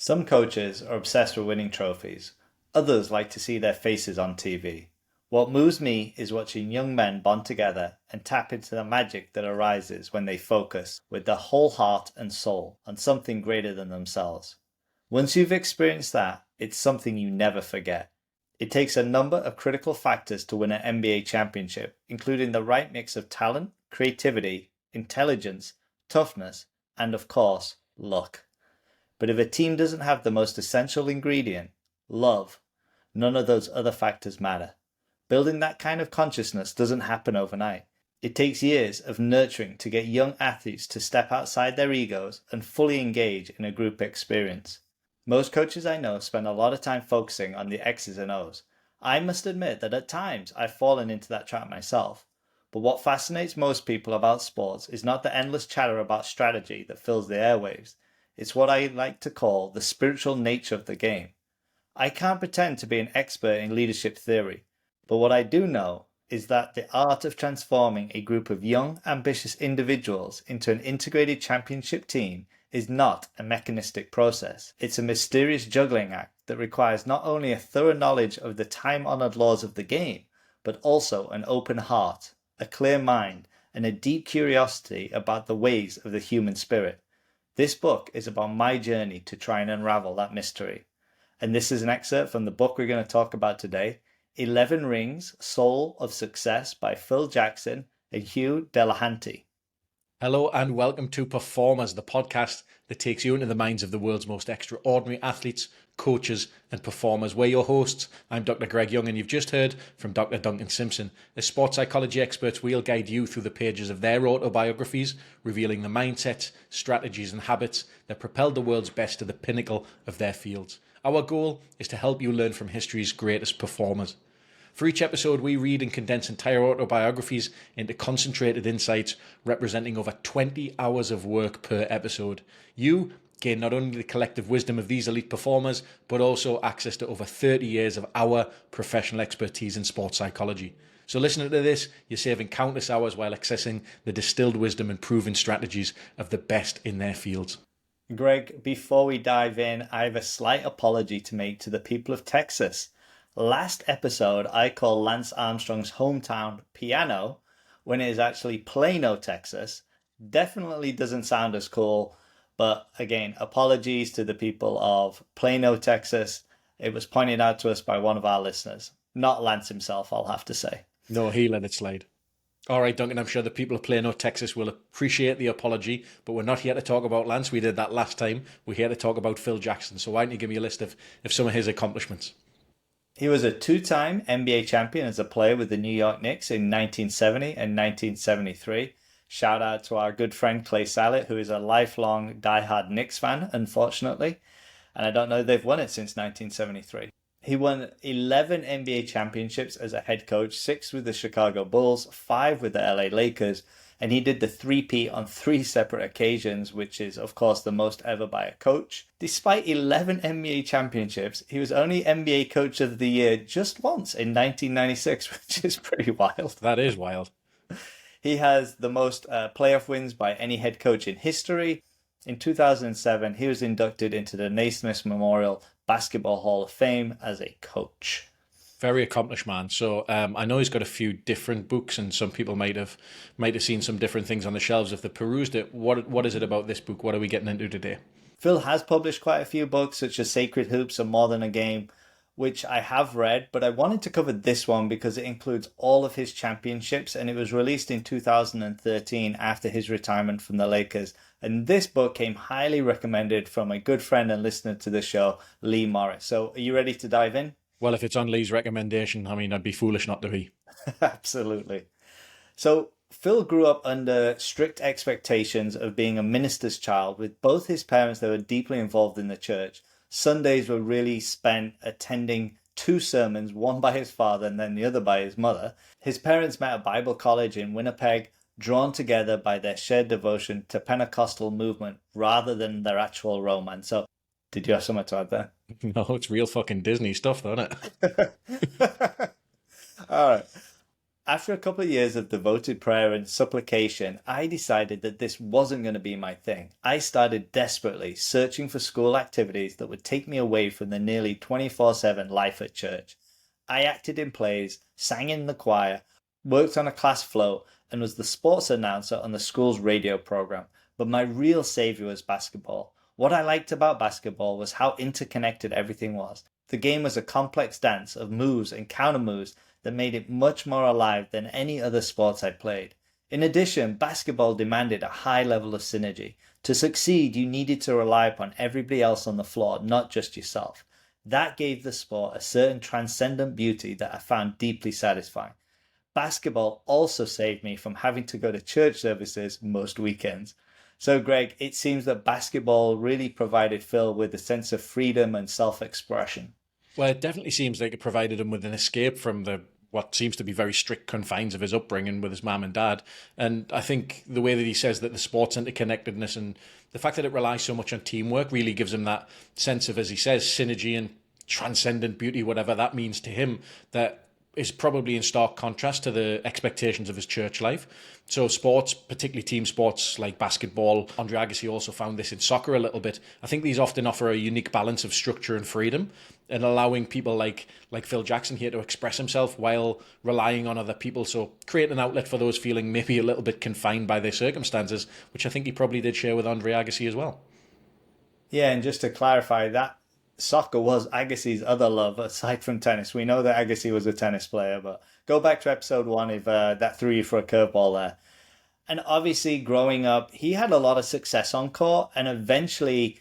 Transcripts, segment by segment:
Some coaches are obsessed with winning trophies. Others like to see their faces on TV. What moves me is watching young men bond together and tap into the magic that arises when they focus with their whole heart and soul on something greater than themselves. Once you've experienced that, it's something you never forget. It takes a number of critical factors to win an NBA championship, including the right mix of talent, creativity, intelligence, toughness, and of course, luck. But if a team doesn't have the most essential ingredient, love, none of those other factors matter. Building that kind of consciousness doesn't happen overnight. It takes years of nurturing to get young athletes to step outside their egos and fully engage in a group experience. Most coaches I know spend a lot of time focusing on the X's and O's. I must admit that at times I've fallen into that trap myself. But what fascinates most people about sports is not the endless chatter about strategy that fills the airwaves. It's what I like to call the spiritual nature of the game. I can't pretend to be an expert in leadership theory, but what I do know is that the art of transforming a group of young, ambitious individuals into an integrated championship team is not a mechanistic process. It's a mysterious juggling act that requires not only a thorough knowledge of the time-honored laws of the game, but also an open heart, a clear mind, and a deep curiosity about the ways of the human spirit. This book is about my journey to try and unravel that mystery. And this is an excerpt from the book we're going to talk about today, 11 Rings, Soul of Success by Phil Jackson and Hugh Delahanty. Hello and welcome to Performers, the podcast that takes you into the minds of the world's most extraordinary athletes, coaches and performers. We're your hosts. I'm Dr. Greg Young and you've just heard from Dr. Duncan Simpson. As sports psychology experts, we'll guide you through the pages of their autobiographies, revealing the mindsets, strategies and habits that propelled the world's best to the pinnacle of their fields. Our goal is to help you learn from history's greatest performers. For each episode, we read and condense entire autobiographies into concentrated insights representing over 20 hours of work per episode. You gain not only the collective wisdom of these elite performers, but also access to over 30 years of our professional expertise in sports psychology. So listening to this, you're saving countless hours while accessing the distilled wisdom and proven strategies of the best in their fields. Greg, before we dive in, I have a slight apology to make to the people of Texas. Last episode, I called Lance Armstrong's hometown Piano when it is actually Plano, Texas. Definitely doesn't sound as cool, but again, apologies to the people of Plano, Texas. It was pointed out to us by one of our listeners. Not Lance himself, I'll have to say. No, he let it slide. All right, Duncan, I'm sure the people of Plano, Texas will appreciate the apology, but we're not here to talk about Lance. We did that last time. We're here to talk about Phil Jackson. So why don't you give me a list of some of his accomplishments? He was a two-time NBA champion as a player with the New York Knicks in 1970 and 1973. Shout out to our good friend Clay Sallet, who is a lifelong diehard Knicks fan, unfortunately. And I don't know if they've won it since 1973. He won 11 NBA championships as a head coach, 6 with the Chicago Bulls, 5 with the LA Lakers, and he did the three-peat on 3 separate occasions, which is, of course, the most ever by a coach. Despite 11 NBA championships, he was only NBA Coach of the Year just once in 1996, which is pretty wild. That is wild. He has the most playoff wins by any head coach in history. In 2007, he was inducted into the Naismith Memorial Basketball Hall of Fame as a coach. Very accomplished man. So I know he's got a few different books, and some people might have seen some different things on the shelves if they perused it. What is it about this book? What are we getting into today? Phil has published quite a few books, such as Sacred Hoops and More Than a Game, which I have read, but I wanted to cover this one because it includes all of his championships, and it was released in 2013 after his retirement from the Lakers. And this book came highly recommended from a good friend and listener to the show, Lee Morris. So are you ready to dive in? Well, if it's on Lee's recommendation, I mean, I'd be foolish not to be. Absolutely. So Phil grew up under strict expectations of being a minister's child with both his parents that were deeply involved in the church. Sundays were really spent attending 2 sermons, one by his father and then the other by his mother. His parents met at Bible college in Winnipeg, drawn together by their shared devotion to Pentecostal movement rather than their actual romance. So, did you have something to add there? No, it's real fucking Disney stuff, though, isn't it? All right. After a couple of years of devoted prayer and supplication, I decided that this wasn't going to be my thing. I started desperately searching for school activities that would take me away from the nearly 24/7 life at church. I acted in plays, sang in the choir, worked on a class float, and was the sports announcer on the school's radio program. But my real savior was basketball. What I liked about basketball was how interconnected everything was. The game was a complex dance of moves and counter moves that made it much more alive than any other sports I played. In addition, basketball demanded a high level of synergy. To succeed, you needed to rely upon everybody else on the floor, not just yourself. That gave the sport a certain transcendent beauty that I found deeply satisfying. Basketball also saved me from having to go to church services most weekends. So, Greg, it seems that basketball really provided Phil with a sense of freedom and self-expression. Well, it definitely seems like it provided him with an escape from the what seems to be very strict confines of his upbringing with his mum and dad. And I think the way that he says that the sports interconnectedness and the fact that it relies so much on teamwork really gives him that sense of, as he says, synergy and transcendent beauty, whatever that means to him, that is probably in stark contrast to the expectations of his church life. So sports, particularly team sports like basketball, Andre Agassi also found this in soccer a little bit. I think these often offer a unique balance of structure and freedom, and allowing people like Phil Jackson here to express himself while relying on other people. So create an outlet for those feeling maybe a little bit confined by their circumstances, which I think he probably did share with Andre Agassi as well. Yeah, and just to clarify, that soccer was Agassi's other love aside from tennis. We know that Agassi was a tennis player, but go back to episode 1 if that threw you for a curveball there. And obviously, growing up, he had a lot of success on court, and eventually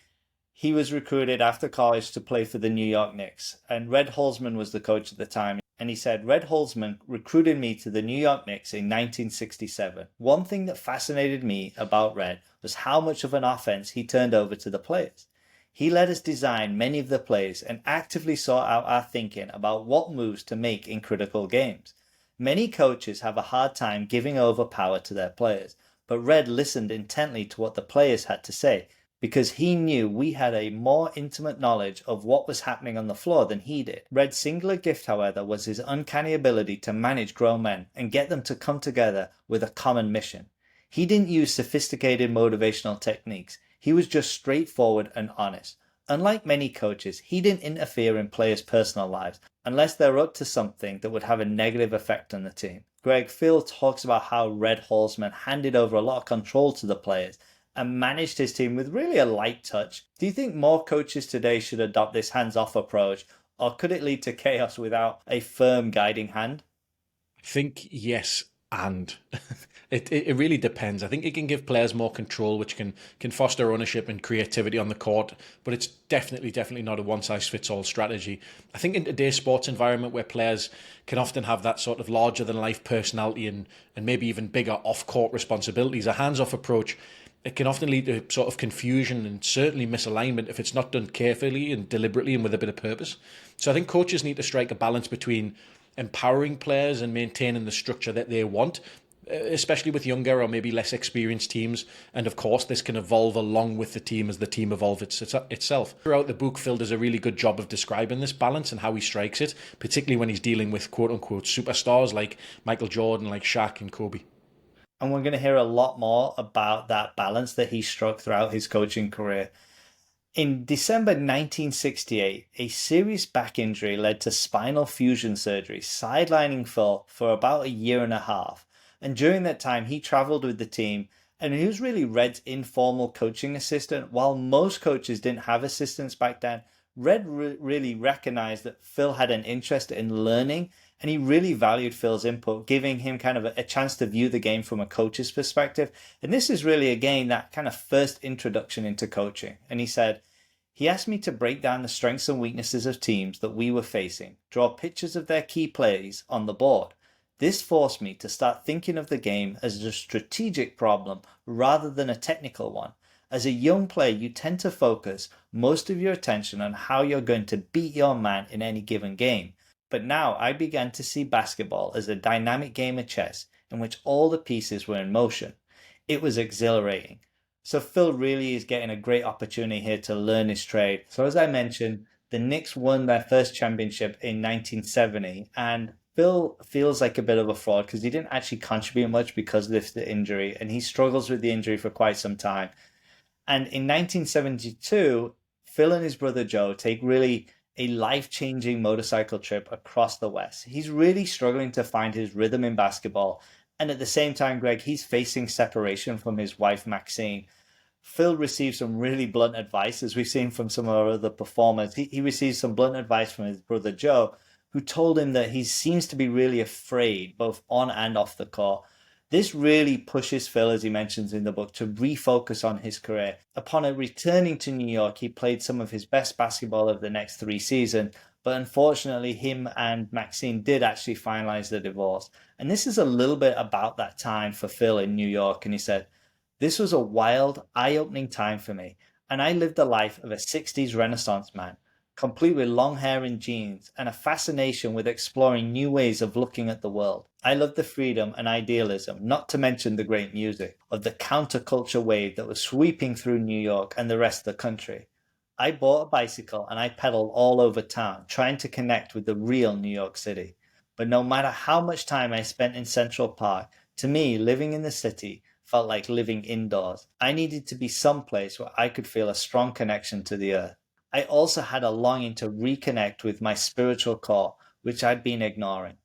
he was recruited after college to play for the New York Knicks. And Red Holzman was the coach at the time. And he said, Red Holzman recruited me to the New York Knicks in 1967. One thing that fascinated me about Red was how much of an offense he turned over to the players. He let us design many of the plays and actively sought out our thinking about what moves to make in critical games. Many coaches have a hard time giving over power to their players, but Red listened intently to what the players had to say because he knew we had a more intimate knowledge of what was happening on the floor than he did. Red's singular gift, however, was his uncanny ability to manage grown men and get them to come together with a common mission. He didn't use sophisticated motivational techniques. He was just straightforward and honest. Unlike many coaches, he didn't interfere in players' personal lives unless they're up to something that would have a negative effect on the team. Greg, Phil talks about how Red Holzman handed over a lot of control to the players and managed his team with really a light touch. Do you think more coaches today should adopt this hands-off approach, or could it lead to chaos without a firm guiding hand? I think yes, and it really depends. I think it can give players more control, which can foster ownership and creativity on the court, but it's definitely not a one-size-fits-all strategy. I think in today's sports environment where players can often have that sort of larger-than-life personality and maybe even bigger off-court responsibilities, a hands-off approach, it can often lead to sort of confusion and certainly misalignment if it's not done carefully and deliberately and with a bit of purpose. So I think coaches need to strike a balance between empowering players and maintaining the structure that they want, especially with younger or maybe less experienced teams. And of course, this can evolve along with the team as the team evolves itself. Throughout the book, Phil does a really good job of describing this balance and how he strikes it, particularly when he's dealing with quote-unquote superstars like Michael Jordan, like Shaq and Kobe. And we're going to hear a lot more about that balance that he struck throughout his coaching career. In December 1968, a serious back injury led to spinal fusion surgery, sidelining Phil for about a year and a half. And during that time, he traveled with the team, and he was really Red's informal coaching assistant. While most coaches didn't have assistants back then, Red really recognized that Phil had an interest in learning, and he really valued Phil's input, giving him kind of a chance to view the game from a coach's perspective. And this is really, again, that kind of first introduction into coaching. And he said, he asked me to break down the strengths and weaknesses of teams that we were facing, draw pictures of their key plays on the board. This forced me to start thinking of the game as a strategic problem rather than a technical one. As a young player, you tend to focus most of your attention on how you're going to beat your man in any given game. But now I began to see basketball as a dynamic game of chess in which all the pieces were in motion. It was exhilarating. So Phil really is getting a great opportunity here to learn his trade. So as I mentioned, the Knicks won their first championship in 1970, and Phil feels like a bit of a fraud because he didn't actually contribute much because of this injury, and he struggles with the injury for quite some time. And in 1972, Phil and his brother Joe take really a life-changing motorcycle trip across the West. He's really struggling to find his rhythm in basketball. And at the same time, Greg, he's facing separation from his wife, Maxine. Phil receives some really blunt advice, as we've seen from some of our other performers. He receives some blunt advice from his brother Joe, who told him that he seems to be really afraid, both on and off the court. This really pushes Phil, as he mentions in the book, to refocus on his career. Upon returning to New York, he played some of his best basketball of the next 3 seasons, but unfortunately, him and Maxine did actually finalize the divorce. And this is a little bit about that time for Phil in New York. And he said, "This was a wild, eye-opening time for me, and I lived the life of a 60s Renaissance man, complete with long hair and jeans, and a fascination with exploring new ways of looking at the world. I loved the freedom and idealism, not to mention the great music, of the counterculture wave that was sweeping through New York and the rest of the country. I bought a bicycle and I pedaled all over town, trying to connect with the real New York City. But no matter how much time I spent in Central Park, to me, living in the city felt like living indoors. I needed to be someplace where I could feel a strong connection to the earth. I also had a longing to reconnect with my spiritual core, which I'd been ignoring.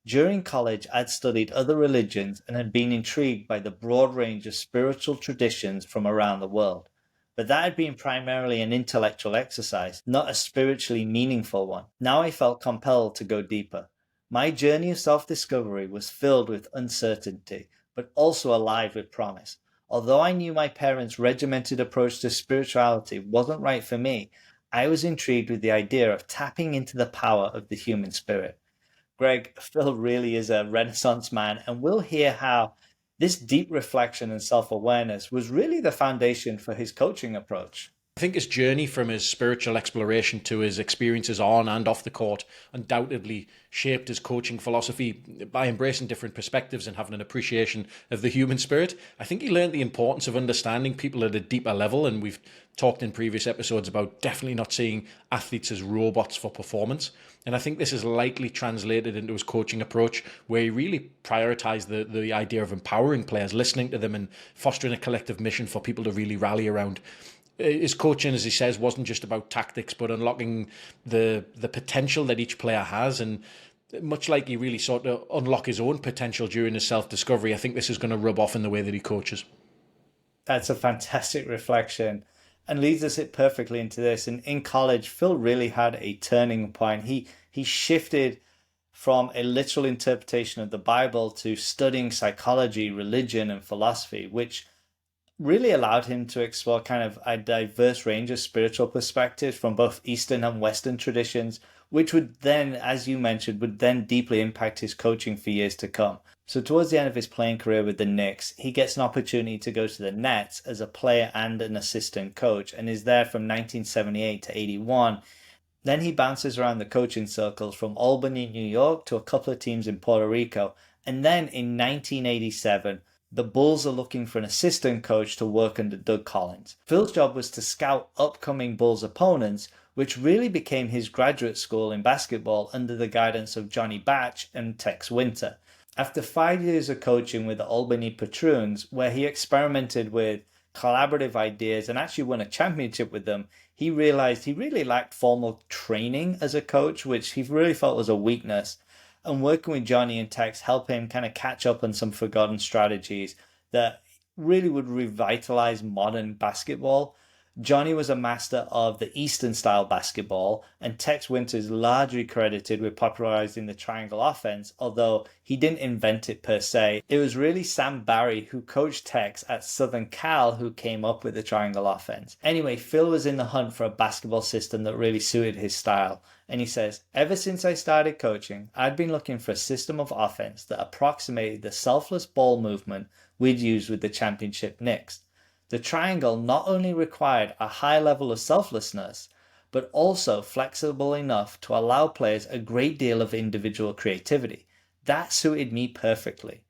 During college, I'd studied other religions and had been intrigued by the broad range of spiritual traditions from around the world. But that had been primarily an intellectual exercise, not a spiritually meaningful one. Now I felt compelled to go deeper. My journey of self-discovery was filled with uncertainty, but also alive with promise. Although I knew my parents' regimented approach to spirituality wasn't right for me, I was intrigued with the idea of tapping into the power of the human spirit. Greg, Phil really is a Renaissance man, and we'll hear how this deep reflection and self-awareness was really the foundation for his coaching approach. I think his journey from his spiritual exploration to his experiences on and off the court undoubtedly shaped his coaching philosophy by embracing different perspectives and having an appreciation of the human spirit. I think he learned the importance of understanding people at a deeper level, and we've talked in previous episodes about definitely not seeing athletes as robots for performance. And I think this is likely translated into his coaching approach, where he really prioritized the idea of empowering players, listening to them and fostering a collective mission for people to really rally around. His coaching, as he says, wasn't just about tactics, but unlocking the potential that each player has. And much like he really sought to unlock his own potential during his self-discovery, I think this is going to rub off in the way that he coaches. That's a fantastic reflection and leads us it perfectly into this. And in college, Phil really had a turning point. He shifted from a literal interpretation of the Bible to studying psychology, religion, and philosophy, which really allowed him to explore kind of a diverse range of spiritual perspectives from both Eastern and Western traditions, which would then, as you mentioned, would then deeply impact his coaching for years to come. So towards the end of his playing career with the Knicks, he gets an opportunity to go to the Nets as a player and an assistant coach, and is there from 1978 to 81. Then he bounces around the coaching circles from Albany, New York, to a couple of teams in Puerto Rico. And then in 1987, the Bulls are looking for an assistant coach to work under Doug Collins. Phil's job was to scout upcoming Bulls opponents, which really became his graduate school in basketball under the guidance of Johnny Batch and Tex Winter. After 5 years of coaching with the Albany Patroons, where he experimented with collaborative ideas and actually won a championship with them, he realized he really lacked formal training as a coach, which he really felt was a weakness. And working with Johnny and Tex helped him kind of catch up on some forgotten strategies that really would revitalize modern basketball. Johnny was a master of the Eastern style basketball, and Tex Winter is largely credited with popularizing the triangle offense, although he didn't invent it per se. It was really Sam Barry, who coached Tex at Southern Cal, who came up with the triangle offense. Anyway, Phil was in the hunt for a basketball system that really suited his style. And he says, ever since I started coaching, I'd been looking for a system of offense that approximated the selfless ball movement we'd used with the championship Knicks. The triangle not only required a high level of selflessness, but also flexible enough to allow players a great deal of individual creativity. That suited me perfectly.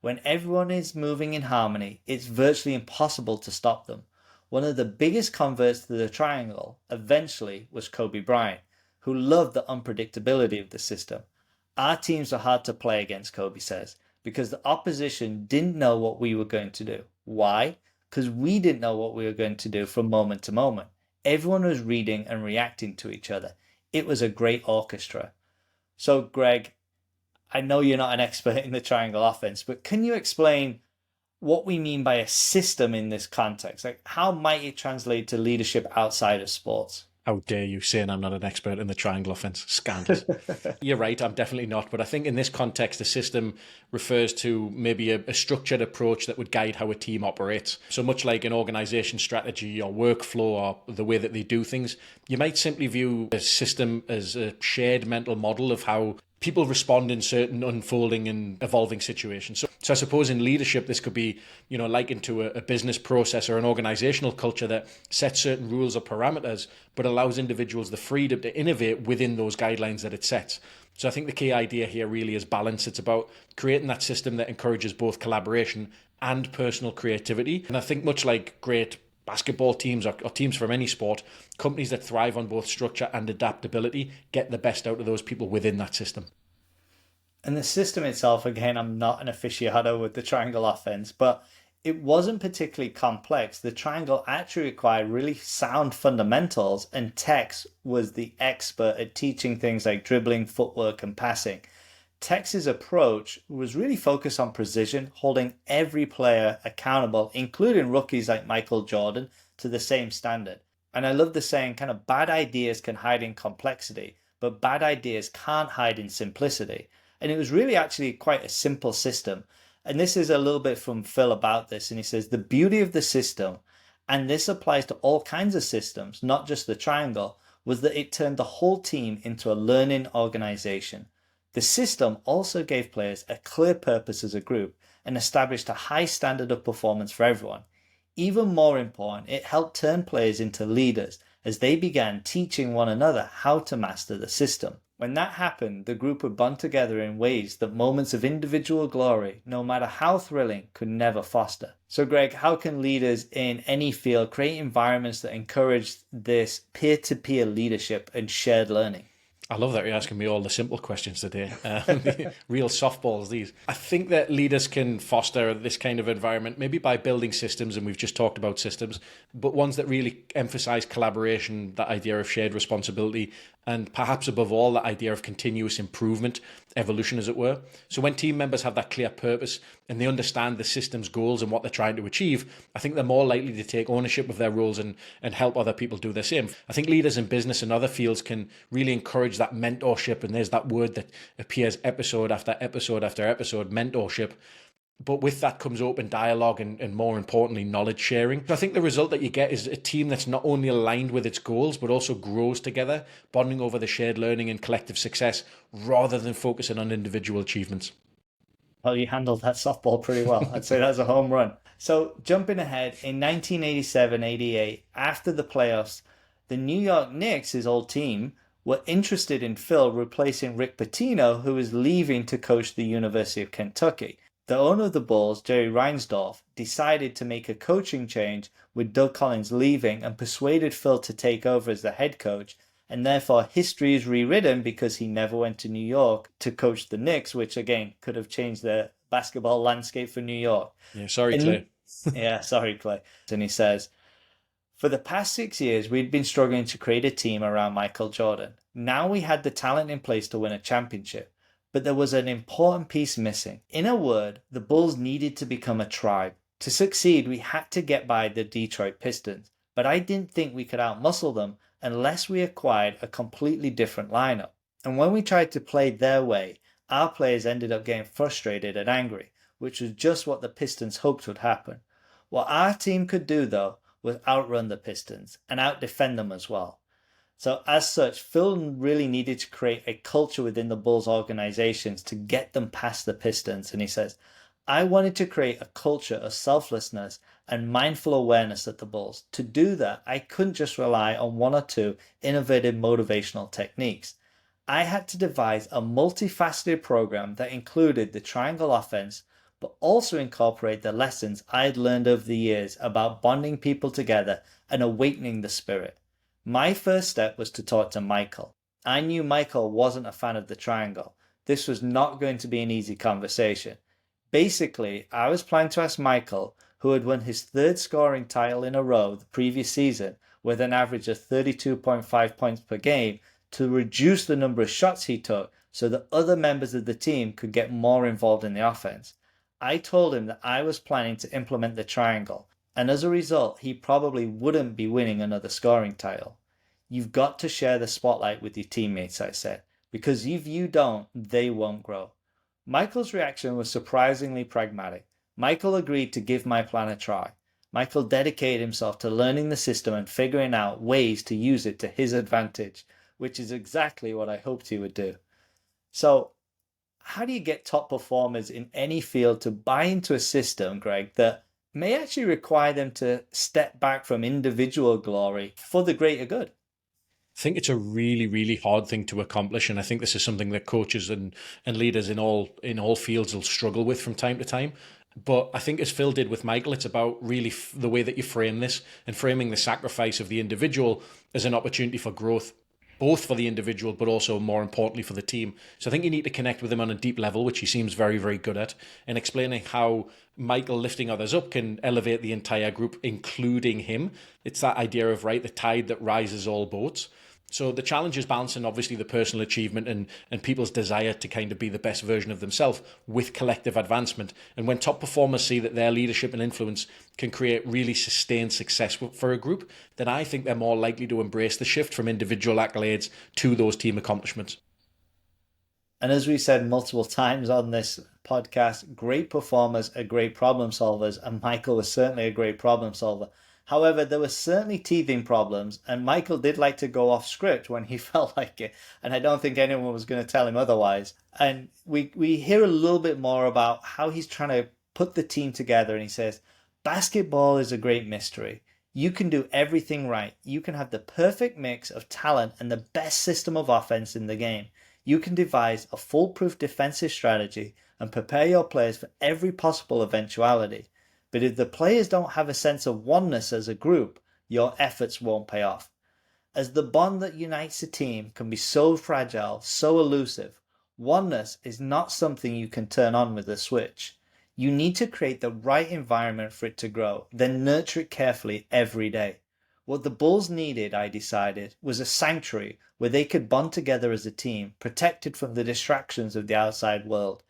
When everyone is moving in harmony, it's virtually impossible to stop them. One of the biggest converts to the triangle eventually was Kobe Bryant, who loved the unpredictability of the system. Our teams were hard to play against, Kobe says, because the opposition didn't know what we were going to do. Why? Because we didn't know what we were going to do from moment to moment. Everyone was reading and reacting to each other. It was a great orchestra. So, Greg, I know you're not an expert in the triangle offense, but can you explain what we mean by a system in this context? Like, how might it translate to leadership outside of sports? How dare you saying I'm not an expert in the triangle offense? Scandalous. You're right, I'm definitely not. But I think in this context, a system refers to maybe a structured approach that would guide how a team operates. So much like an organization strategy or workflow or the way that they do things, you might simply view a system as a shared mental model of how people respond in certain unfolding and evolving situations. So I suppose in leadership, this could be, likened to a business process or an organizational culture that sets certain rules or parameters, but allows individuals the freedom to innovate within those guidelines that it sets. So I think the key idea here really is balance. It's about creating that system that encourages both collaboration and personal creativity. And I think much like great basketball teams or teams from any sport, companies that thrive on both structure and adaptability get the best out of those people within that system. And the system itself, again, I'm not an aficionado with the triangle offense, but it wasn't particularly complex. The triangle actually required really sound fundamentals, and Tex was the expert at teaching things like dribbling, footwork, and passing. Tex's approach was really focused on precision, holding every player accountable, including rookies like Michael Jordan, to the same standard. And I love the saying, kind of bad ideas can hide in complexity, but bad ideas can't hide in simplicity. And it was really actually quite a simple system. And this is a little bit from Phil about this. And he says, the beauty of the system, and this applies to all kinds of systems, not just the triangle, was that it turned the whole team into a learning organization. The system also gave players a clear purpose as a group and established a high standard of performance for everyone. Even more important, it helped turn players into leaders as they began teaching one another how to master the system. When that happened, the group would bond together in ways that moments of individual glory, no matter how thrilling, could never foster. So Greg, how can leaders in any field create environments that encourage this peer-to-peer leadership and shared learning? I love that you're asking me all the simple questions today. Real softballs, these. I think that leaders can foster this kind of environment, maybe by building systems, and we've just talked about systems, but ones that really emphasize collaboration, that idea of shared responsibility, and perhaps above all, that idea of continuous improvement, evolution as it were. So when team members have that clear purpose and they understand the system's goals and what they're trying to achieve, I think they're more likely to take ownership of their roles and help other people do the same. I think leaders in business and other fields can really encourage that mentorship, and there's that word that appears episode after episode after episode, mentorship. But with that comes open dialogue and more importantly, knowledge sharing. So I think the result that you get is a team that's not only aligned with its goals, but also grows together, bonding over the shared learning and collective success rather than focusing on individual achievements. Well, you handled that softball pretty well. I'd say that's a home run. So jumping ahead, in 1987-88, after the playoffs, the New York Knicks, his old team, were interested in Phil replacing Rick Pitino, who was leaving to coach the University of Kentucky. The owner of the Bulls, Jerry Reinsdorf, decided to make a coaching change with Doug Collins leaving and persuaded Phil to take over as the head coach, and therefore history is rewritten because he never went to New York to coach the Knicks, which again could have changed the basketball landscape for New York. Yeah, sorry, Clay. Yeah, sorry, Clay. And he says, for the past 6 years, we'd been struggling to create a team around Michael Jordan. Now we had the talent in place to win a championship. But there was an important piece missing. In a word, the Bulls needed to become a tribe. To succeed, we had to get by the Detroit Pistons, but I didn't think we could outmuscle them unless we acquired a completely different lineup. And when we tried to play their way, our players ended up getting frustrated and angry, which was just what the Pistons hoped would happen. What our team could do, though, was outrun the Pistons and outdefend them as well. So as such, Phil really needed to create a culture within the Bulls organizations to get them past the Pistons. And he says, I wanted to create a culture of selflessness and mindful awareness at the Bulls. To do that, I couldn't just rely on one or two innovative motivational techniques. I had to devise a multifaceted program that included the triangle offense, but also incorporate the lessons I had learned over the years about bonding people together and awakening the spirit. My first step was to talk to Michael. I knew Michael wasn't a fan of the triangle. this was not going to be an easy conversation. Basically, I was planning to ask Michael, who had won his third scoring title in a row the previous season with an average of 32.5 points per game, to reduce the number of shots he took so that other members of the team could get more involved in the offense. I told him that I was planning to implement the triangle, and as a result, he probably wouldn't be winning another scoring title. You've got to share the spotlight with your teammates, I said, because if you don't, they won't grow. Michael's reaction was surprisingly pragmatic. Michael agreed to give my plan a try. Michael dedicated himself to learning the system and figuring out ways to use it to his advantage, which is exactly what I hoped he would do. So, how do you get top performers in any field to buy into a system, Greg, that may actually require them to step back from individual glory for the greater good? I think it's a really, really hard thing to accomplish, and I think this is something that coaches and leaders in all fields will struggle with from time to time. But I think, as Phil did with Michael, it's about really the way that you frame this, and framing the sacrifice of the individual as an opportunity for growth, both for the individual, but also more importantly for the team. So I think you need to connect with him on a deep level, which he seems very, very good at, and explaining how Michael lifting others up can elevate the entire group, including him. It's that idea of, right, the tide that rises all boats. So the challenge is balancing, obviously, the personal achievement and people's desire to kind of be the best version of themselves with collective advancement. And when top performers see that their leadership and influence can create really sustained success for a group, then I think they're more likely to embrace the shift from individual accolades to those team accomplishments. And as we said multiple times on this podcast, great performers are great problem solvers, and Michael was certainly a great problem solver. However, there were certainly teething problems, and Michael did like to go off script when he felt like it, and I don't think anyone was going to tell him otherwise. And we hear a little bit more about how he's trying to put the team together, and he says, basketball is a great mystery. You can do everything right. You can have the perfect mix of talent and the best system of offense in the game. You can devise a foolproof defensive strategy and prepare your players for every possible eventuality. But if the players don't have a sense of oneness as a group, your efforts won't pay off. As the bond that unites a team can be so fragile, so elusive, oneness is not something you can turn on with a switch. You need to create the right environment for it to grow, then nurture it carefully every day. What the Bulls needed, I decided, was a sanctuary where they could bond together as a team, protected from the distractions of the outside world.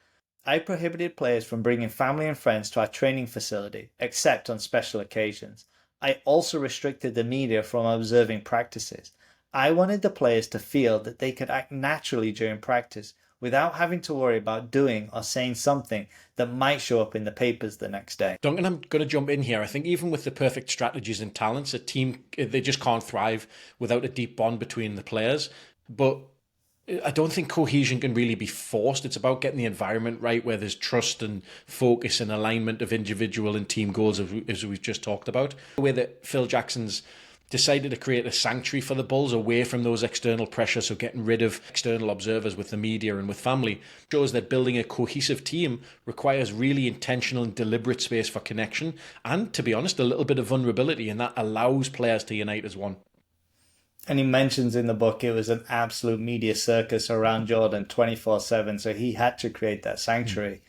I prohibited players from bringing family and friends to our training facility, except on special occasions. I also restricted the media from observing practices. I wanted the players to feel that they could act naturally during practice without having to worry about doing or saying something that might show up in the papers the next day. Duncan, I'm going to jump in here. I think even with the perfect strategies and talents, a team, they just can't thrive without a deep bond between the players. But I don't think cohesion can really be forced. It's about getting the environment right where there's trust and focus and alignment of individual and team goals, as we've just talked about. The way that Phil Jackson's decided to create a sanctuary for the Bulls away from those external pressures, so getting rid of external observers with the media and with family, shows that building a cohesive team requires really intentional and deliberate space for connection and, to be honest, a little bit of vulnerability, and that allows players to unite as one. And he mentions in the book it was an absolute media circus around Jordan 24/7, so he had to create that sanctuary.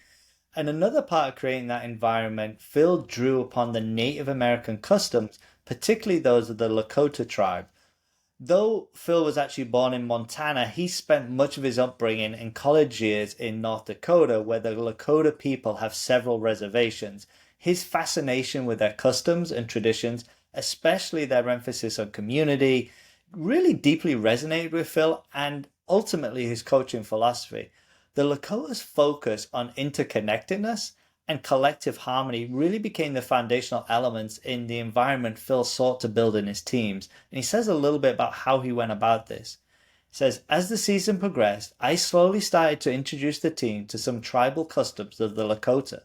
And another part of creating that environment, Phil drew upon the Native American customs, particularly those of the Lakota tribe. Though Phil was actually born in Montana, he spent much of his upbringing and college years in North Dakota, where the Lakota people have several reservations. His fascination with their customs and traditions, especially their emphasis on community, really deeply resonated with Phil and ultimately his coaching philosophy. The Lakota's focus on interconnectedness and collective harmony really became the foundational elements in the environment Phil sought to build in his teams. And he says a little bit about how he went about this. He says, as the season progressed, I slowly started to introduce the team to some tribal customs of the Lakota.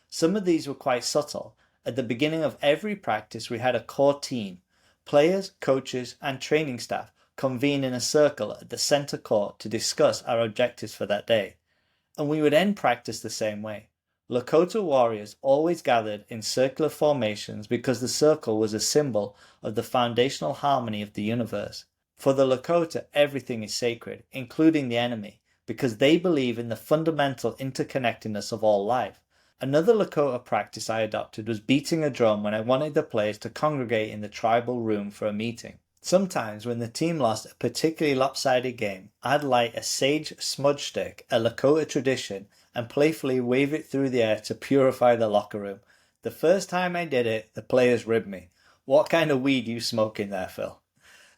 Some of these were quite subtle. At the beginning of every practice, we had a core team. Players, coaches, and training staff convene in a circle at the center court to discuss our objectives for that day. And we would end practice the same way. Lakota warriors always gathered in circular formations because the circle was a symbol of the foundational harmony of the universe. For the Lakota, everything is sacred, including the enemy, because they believe in the fundamental interconnectedness of all life. Another Lakota practice I adopted was beating a drum when I wanted the players to congregate in the tribal room for a meeting. Sometimes when the team lost a particularly lopsided game, I'd light a sage smudge stick, a Lakota tradition, and playfully wave it through the air to purify the locker room. The first time I did it, the players ribbed me. "What kind of weed you smoking there, Phil?"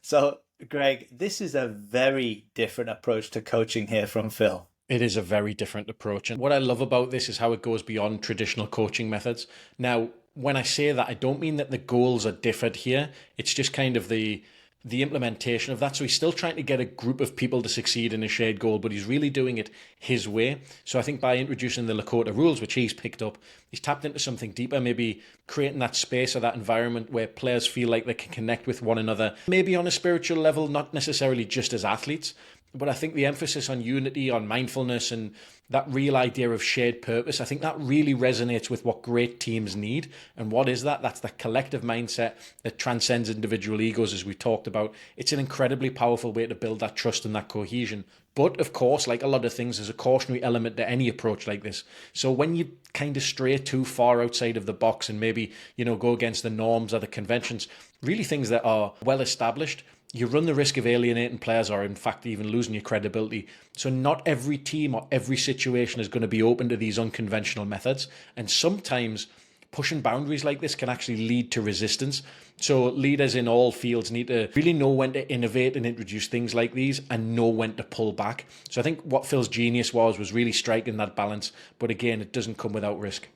So, Greg, this is a very different approach to coaching here from Phil. It is a very different approach. And what I love about this is how it goes beyond traditional coaching methods. Now, when I say that, I don't mean that the goals are differed here. It's just kind of the implementation of that. So he's still trying to get a group of people to succeed in a shared goal, but he's really doing it his way. So I think by introducing the Lakota rules, which he's picked up, he's tapped into something deeper, maybe creating that space or that environment where players feel like they can connect with one another, maybe on a spiritual level, not necessarily just as athletes. But I think the emphasis on unity, on mindfulness, and that real idea of shared purpose, I think that really resonates with what great teams need. And what is that? That's the collective mindset that transcends individual egos, as we talked about. It's an incredibly powerful way to build that trust and that cohesion. But of course, like a lot of things, there's a cautionary element to any approach like this. So when you kind of stray too far outside of the box and maybe, go against the norms or the conventions, really things that are well established, you run the risk of alienating players or in fact even losing your credibility. So not every team or every situation is going to be open to these unconventional methods. And sometimes pushing boundaries like this can actually lead to resistance. So leaders in all fields need to really know when to innovate and introduce things like these and know when to pull back. So I think what Phil's genius was really striking that balance. But again, it doesn't come without risk.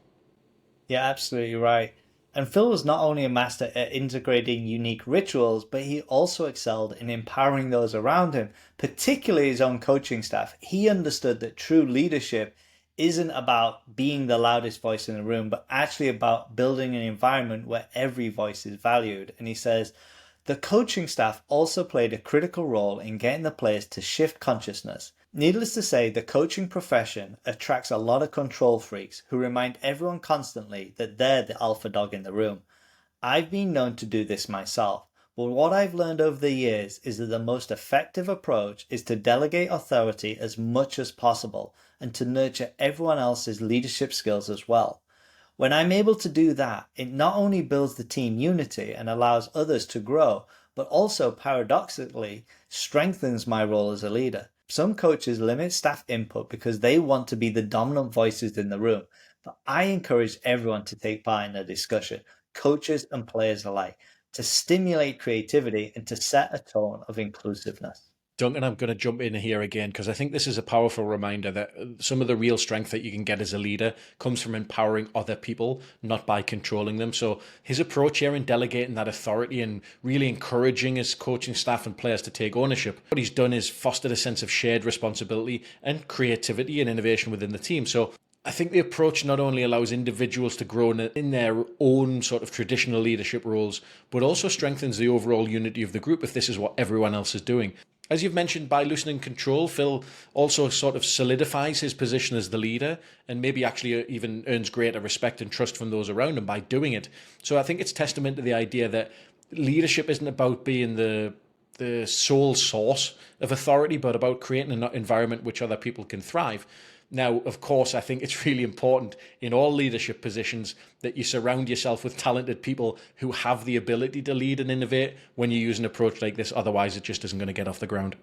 Yeah, absolutely right. And Phil was not only a master at integrating unique rituals, but he also excelled in empowering those around him, particularly his own coaching staff. He understood that true leadership isn't about being the loudest voice in the room, but actually about building an environment where every voice is valued. And he says, the coaching staff also played a critical role in getting the players to shift consciousness. Needless to say, the coaching profession attracts a lot of control freaks who remind everyone constantly that they're the alpha dog in the room. I've been known to do this myself, but what I've learned over the years is that the most effective approach is to delegate authority as much as possible and to nurture everyone else's leadership skills as well. When I'm able to do that, it not only builds the team unity and allows others to grow, but also paradoxically strengthens my role as a leader. Some coaches limit staff input because they want to be the dominant voices in the room, but I encourage everyone to take part in the discussion, coaches and players alike, to stimulate creativity and to set a tone of inclusiveness. Duncan, I'm going to jump in here again because I think this is a powerful reminder that some of the real strength that you can get as a leader comes from empowering other people, not by controlling them. So his approach here in delegating that authority and really encouraging his coaching staff and players to take ownership, what he's done is fostered a sense of shared responsibility and creativity and innovation within the team. So I think the approach not only allows individuals to grow in their own sort of traditional leadership roles, but also strengthens the overall unity of the group if this is what everyone else is doing. As you've mentioned, by loosening control, Phil also sort of solidifies his position as the leader and maybe actually even earns greater respect and trust from those around him by doing it. So I think it's testament to the idea that leadership isn't about being the sole source of authority, but about creating an environment which other people can thrive. Now, of course, I think it's really important in all leadership positions that you surround yourself with talented people who have the ability to lead and innovate when you use an approach like this. Otherwise, it just isn't going to get off the ground.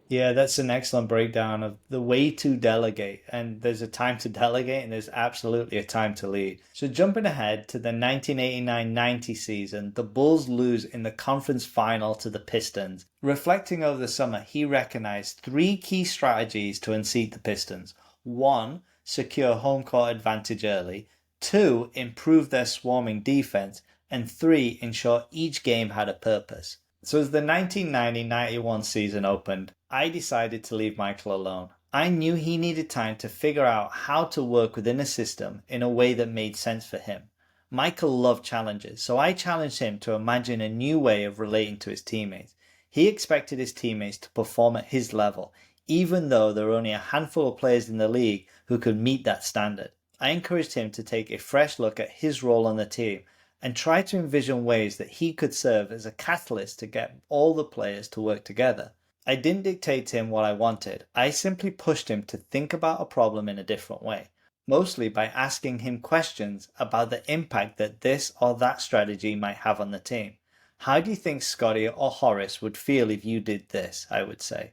Yeah, that's an excellent breakdown of the way to delegate. And there's a time to delegate and there's absolutely a time to lead. So jumping ahead to the 1989-90 season, the Bulls lose in the conference final to the Pistons. Reflecting over the summer, he recognized 3 key strategies to unseat the Pistons. 1, secure home court advantage early. 2, improve their swarming defense. And 3, ensure each game had a purpose. So as the 1990-91 season opened, I decided to leave Michael alone. I knew he needed time to figure out how to work within a system in a way that made sense for him. Michael loved challenges, so I challenged him to imagine a new way of relating to his teammates. He expected his teammates to perform at his level, even though there were only a handful of players in the league who could meet that standard. I encouraged him to take a fresh look at his role on the team and try to envision ways that he could serve as a catalyst to get all the players to work together. I didn't dictate to him what I wanted. I simply pushed him to think about a problem in a different way, mostly by asking him questions about the impact that this or that strategy might have on the team. How do you think Scotty or Horace would feel if you did this? I would say.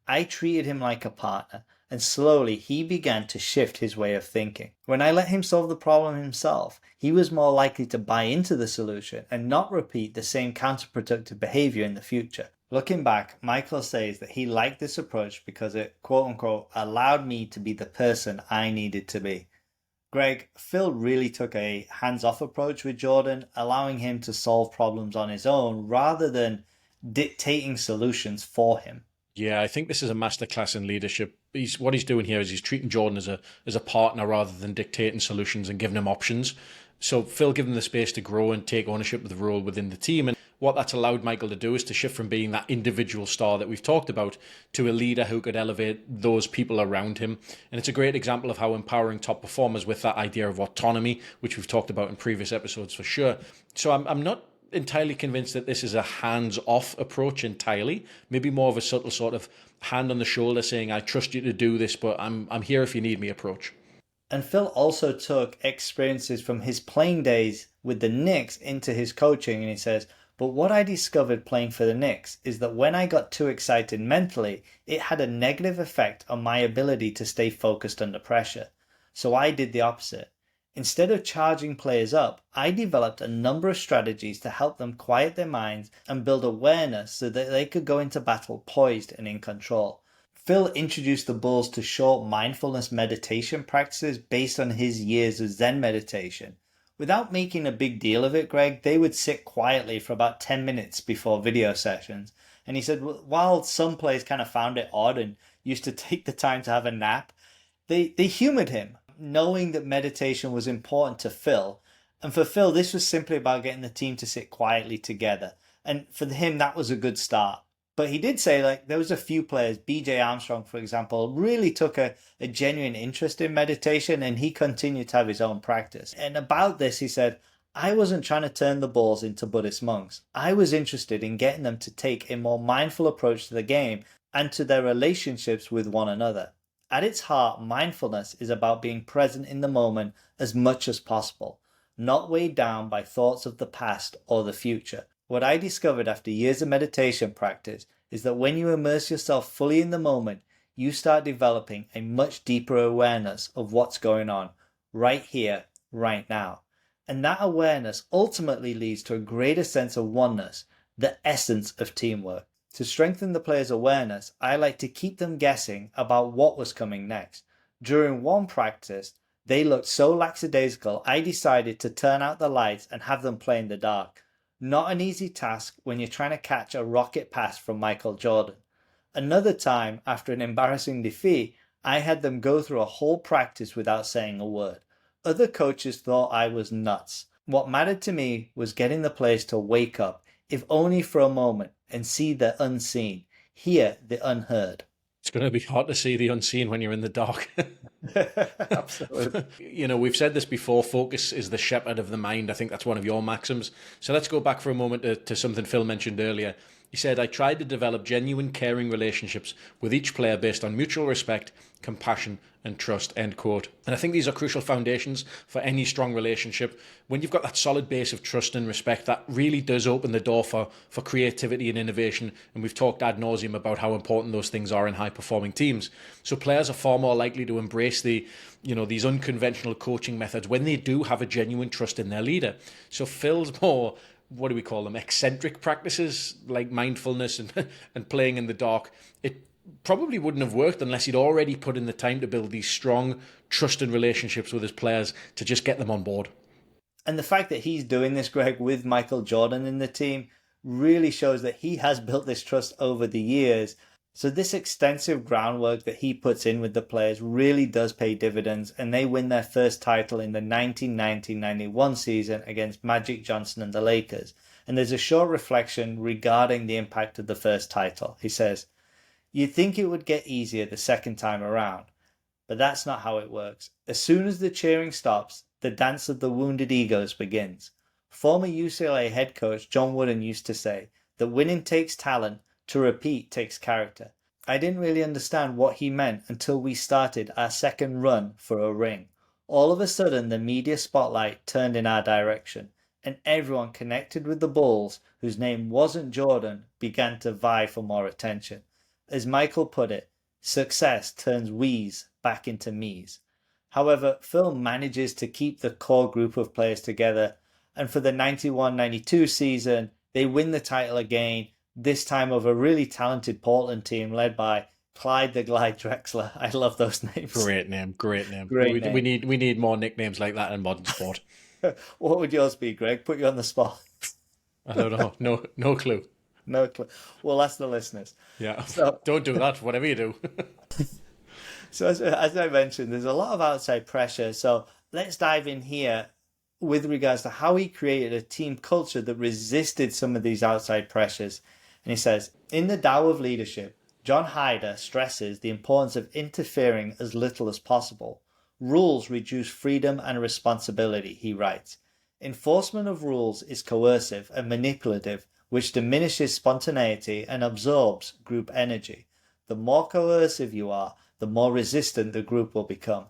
I treated him like a partner, and slowly he began to shift his way of thinking. When I let him solve the problem himself, he was more likely to buy into the solution and not repeat the same counterproductive behavior in the future. Looking back, Michael says that he liked this approach because it, quote unquote, allowed me to be the person I needed to be. Greg, Phil really took a hands-off approach with Jordan, allowing him to solve problems on his own rather than dictating solutions for him. Yeah, I think this is a masterclass in leadership. What he's doing here is he's treating Jordan as a partner rather than dictating solutions and giving him options. So Phil gave him the space to grow and take ownership of the role within the team. And what that's allowed Michael to do is to shift from being that individual star that we've talked about to a leader who could elevate those people around him. And it's a great example of how empowering top performers with that idea of autonomy, which we've talked about in previous episodes for sure. So I'm not entirely convinced that this is a hands-off approach entirely. Maybe more of a subtle sort of hand on the shoulder saying, I trust you to do this, but I'm here if you need me approach. And Phil also took experiences from his playing days with the Knicks into his coaching, and he says, but what I discovered playing for the Knicks is that when I got too excited mentally, it had a negative effect on my ability to stay focused under pressure. So I did the opposite. Instead of charging players up, I developed a number of strategies to help them quiet their minds and build awareness so that they could go into battle poised and in control. Phil introduced the Bulls to short mindfulness meditation practices based on his years of Zen meditation. Without making a big deal of it, Greg, they would sit quietly for about 10 minutes before video sessions. And he said, while some players kind of found it odd and used to take the time to have a nap, they humored him, knowing that meditation was important to Phil. And for Phil, this was simply about getting the team to sit quietly together. And for him, that was a good start. But he did say, like, there was a few players, BJ Armstrong, for example, really took a genuine interest in meditation, and he continued to have his own practice. And about this, he said, I wasn't trying to turn the Bulls into Buddhist monks. I was interested in getting them to take a more mindful approach to the game and to their relationships with one another. At its heart, mindfulness is about being present in the moment as much as possible, not weighed down by thoughts of the past or the future. What I discovered after years of meditation practice is that when you immerse yourself fully in the moment, you start developing a much deeper awareness of what's going on right here, right now. And that awareness ultimately leads to a greater sense of oneness, the essence of teamwork. To strengthen the players' awareness, I like to keep them guessing about what was coming next. During one practice, they looked so lackadaisical, I decided to turn out the lights and have them play in the dark. Not an easy task when you're trying to catch a rocket pass from Michael Jordan. Another time, after an embarrassing defeat, I had them go through a whole practice without saying a word. Other coaches thought I was nuts. What mattered to me was getting the players to wake up, if only for a moment, and see the unseen, hear the unheard. It's going to be hard to see the unseen when you're in the dark. Absolutely. You know, we've said this before, focus is the shepherd of the mind. I think that's one of your maxims. So let's go back for a moment to something Phil mentioned earlier. He said, I tried to develop genuine, caring relationships with each player based on mutual respect, compassion, and trust, end quote. And I think these are crucial foundations for any strong relationship. When you've got that solid base of trust and respect, that really does open the door for creativity and innovation. And we've talked ad nauseum about how important those things are in high-performing teams. So players are far more likely to embrace these unconventional coaching methods when they do have a genuine trust in their leader. So Phil's more, what do we call them, eccentric practices like mindfulness and playing in the dark. It probably wouldn't have worked unless he'd already put in the time to build these strong, trusted relationships with his players to just get them on board. And the fact that he's doing this, Greg, with Michael Jordan in the team really shows that he has built this trust over the years. So this extensive groundwork that he puts in with the players really does pay dividends, and they win their first title in the 1990-91 season against Magic Johnson and the Lakers. And there's a short reflection regarding the impact of the first title. He says, you'd think it would get easier the second time around, but that's not how it works. As soon as the cheering stops, the dance of the wounded egos begins. Former UCLA head coach John Wooden used to say that winning takes talent, To repeat takes character. I didn't really understand what he meant until we started our second run for a ring. All of a sudden, the media spotlight turned in our direction, and everyone connected with the Bulls, whose name wasn't Jordan, began to vie for more attention. As Michael put it, success turns we's back into me's. However, Phil manages to keep the core group of players together, and for the 91-92 season, they win the title again, this time over a really talented Portland team led by Clyde the Glide Drexler. I love those names. Great name. Great We name. need more nicknames like that in modern sport. What would yours be, Greg? Put you on the spot. I don't know. No clue. No clue. Well, that's the listeners. Yeah. So, Don't do that, whatever you do. so as I mentioned, there's a lot of outside pressure. So let's dive in here with regards to how he created a team culture that resisted some of these outside pressures. And he says, in the Tao of Leadership, John Hyder stresses the importance of interfering as little as possible. Rules reduce freedom and responsibility, he writes. Enforcement of rules is coercive and manipulative, which diminishes spontaneity and absorbs group energy. The more coercive you are, the more resistant the group will become.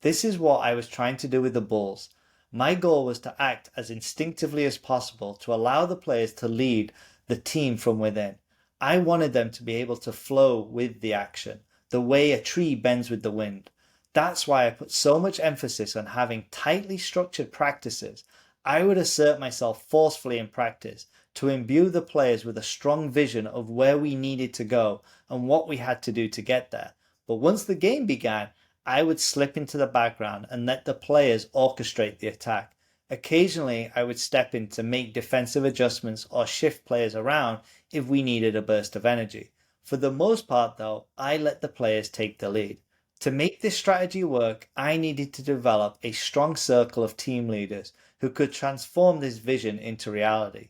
This is what I was trying to do with the Bulls. My goal was to act as instinctively as possible to allow the players to lead the team from within. I wanted them to be able to flow with the action, the way a tree bends with the wind. That's why I put so much emphasis on having tightly structured practices. I would assert myself forcefully in practice to imbue the players with a strong vision of where we needed to go and what we had to do to get there. But once the game began, I would slip into the background and let the players orchestrate the attack. Occasionally, I would step in to make defensive adjustments or shift players around if we needed a burst of energy. For the most part, though, I let the players take the lead. To make this strategy work, I needed to develop a strong circle of team leaders who could transform this vision into reality.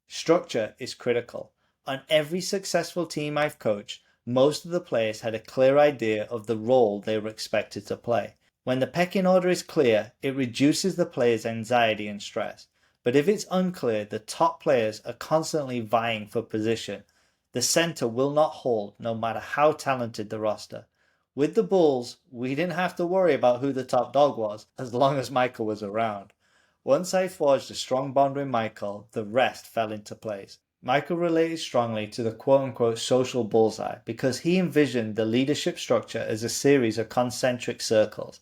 Structure is critical. On every successful team I've coached, most of the players had a clear idea of the role they were expected to play. When the pecking order is clear, it reduces the players' anxiety and stress. But if it's unclear, the top players are constantly vying for position. The center will not hold, no matter how talented the roster. With the Bulls, we didn't have to worry about who the top dog was, as long as Michael was around. Once I forged a strong bond with Michael, the rest fell into place. Michael related strongly to the quote-unquote social bullseye because he envisioned the leadership structure as a series of concentric circles.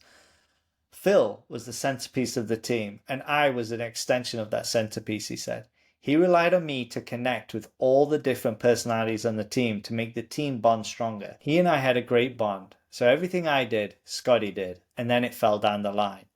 Phil was the centerpiece of the team, and I was an extension of that centerpiece, he said. He relied on me to connect with all the different personalities on the team to make the team bond stronger. He and I had a great bond, so everything I did, Scotty did, and then it fell down the line.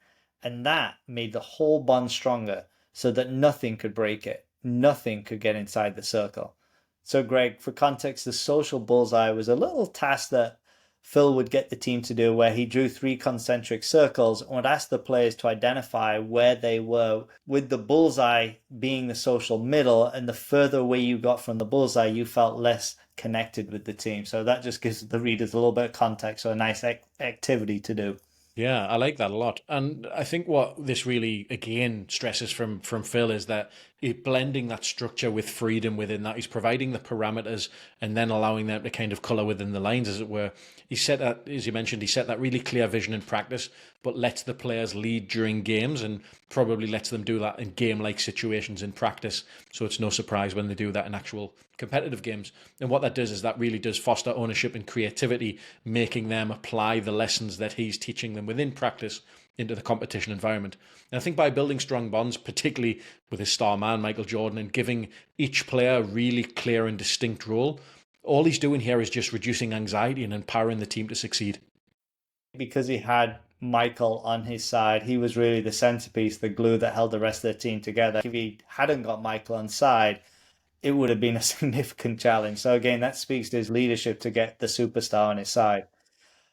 And that made the whole bond stronger so that nothing could break it. Nothing could get inside the circle. So Greg, for context, the social bullseye was a little task that Phil would get the team to do where he drew 3 concentric circles and would ask the players to identify where they were, with the bullseye being the social middle, and the further away you got from the bullseye, you felt less connected with the team. So that just gives the readers a little bit of context, so a nice activity to do. Yeah, I like that a lot. And I think what this really, again, stresses from Phil is that he's blending that structure with freedom within that. He's providing the parameters and then allowing them to kind of colour within the lines, as it were. He set that, as you mentioned, he set that really clear vision in practice, but lets the players lead during games and probably lets them do that in game-like situations in practice. So it's no surprise when they do that in actual competitive games. And what that does is that really does foster ownership and creativity, making them apply the lessons that he's teaching them within practice into the competition environment. And I think by building strong bonds, particularly with his star man, Michael Jordan, and giving each player a really clear and distinct role, all he's doing here is just reducing anxiety and empowering the team to succeed. Because he had Michael on his side, he was really the centerpiece, the glue that held the rest of the team together. If he hadn't got Michael on side, it would have been a significant challenge. So again, that speaks to his leadership to get the superstar on his side.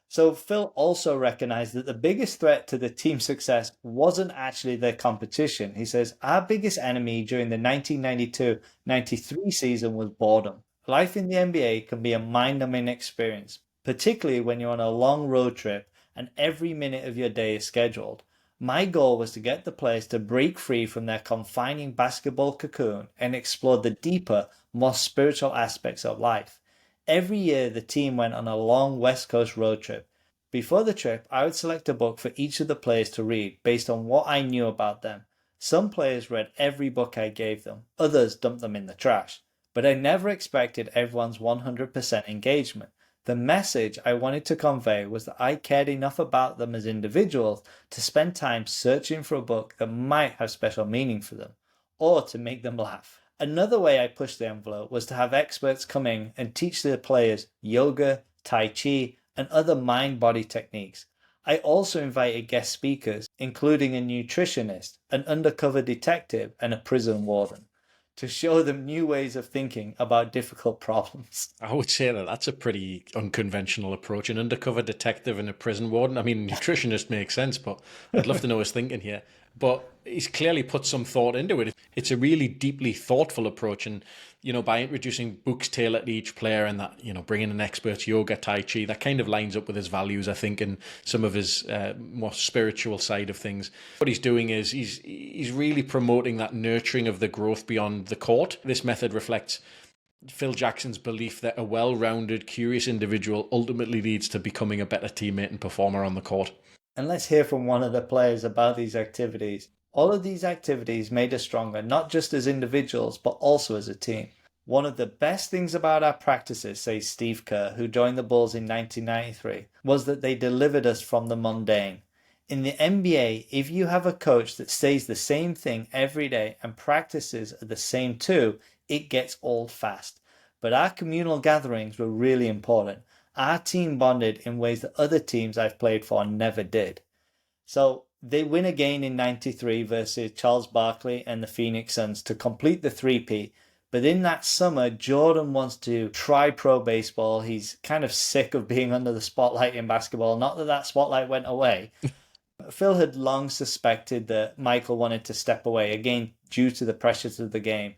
So Phil also recognized that the biggest threat to the team's success wasn't actually their competition. He says, our biggest enemy during the 1992-93 season was boredom. Life in the NBA can be a mind-numbing experience, particularly when you're on a long road trip and every minute of your day is scheduled. My goal was to get the players to break free from their confining basketball cocoon and explore the deeper, more spiritual aspects of life. Every year, the team went on a long West Coast road trip. Before the trip, I would select a book for each of the players to read based on what I knew about them. Some players read every book I gave them, others dumped them in the trash. But I never expected everyone's 100% engagement. The message I wanted to convey was that I cared enough about them as individuals to spend time searching for a book that might have special meaning for them, or to make them laugh. Another way I pushed the envelope was to have experts come in and teach the players yoga, tai chi, and other mind-body techniques. I also invited guest speakers, including a nutritionist, an undercover detective, and a prison warden, to show them new ways of thinking about difficult problems. I would say that that's a pretty unconventional approach. An undercover detective and a prison warden. I mean, nutritionist makes sense, but I'd love to know his thinking here. But he's clearly put some thought into it. It's a really deeply thoughtful approach. And, by introducing books tailored to each player and that, bringing in experts, yoga, tai chi, that kind of lines up with his values, I think, and some of his more spiritual side of things. What he's doing is he's really promoting that nurturing of the growth beyond the court. This method reflects Phil Jackson's belief that a well-rounded, curious individual ultimately leads to becoming a better teammate and performer on the court. And let's hear from one of the players about these activities. All of these activities made us stronger, not just as individuals, but also as a team. One of the best things about our practices, says Steve Kerr, who joined the Bulls in 1993, was that they delivered us from the mundane. In the NBA, if you have a coach that says the same thing every day and practices the same too, it gets old fast. But our communal gatherings were really important. Our team bonded in ways that other teams I've played for never did. So they win again in 93 versus Charles Barkley and the Phoenix Suns to complete the three-peat. But in that summer, Jordan wants to try pro baseball. He's kind of sick of being under the spotlight in basketball. Not that that spotlight went away. Phil had long suspected that Michael wanted to step away, again, due to the pressures of the game.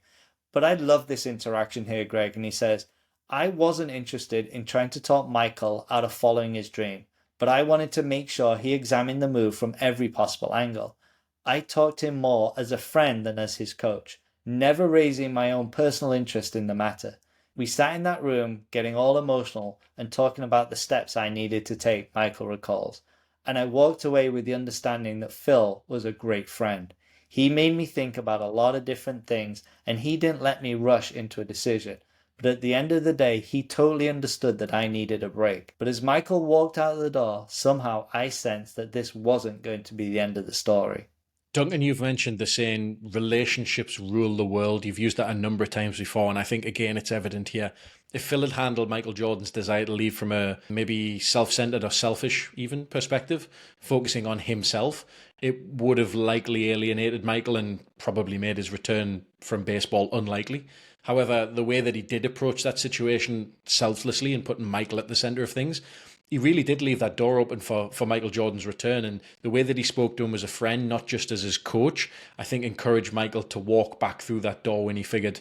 But I love this interaction here, Greg. And he says, I wasn't interested in trying to talk Michael out of following his dream, but I wanted to make sure he examined the move from every possible angle. I talked to him more as a friend than as his coach, never raising my own personal interest in the matter. We sat in that room getting all emotional and talking about the steps I needed to take, Michael recalls. And I walked away with the understanding that Phil was a great friend. He made me think about a lot of different things, and he didn't let me rush into a decision. But at the end of the day, he totally understood that I needed a break. But as Michael walked out the door, somehow I sensed that this wasn't going to be the end of the story. Duncan, you've mentioned the saying, relationships rule the world. You've used that a number of times before, and I think, again, it's evident here. If Phil had handled Michael Jordan's desire to leave from a maybe self-centered or selfish even perspective, focusing on himself, it would have likely alienated Michael and probably made his return from baseball unlikely. However, the way that he did approach that situation selflessly and putting Michael at the center of things, he really did leave that door open for Michael Jordan's return. And the way that he spoke to him as a friend, not just as his coach, I think encouraged Michael to walk back through that door when he figured,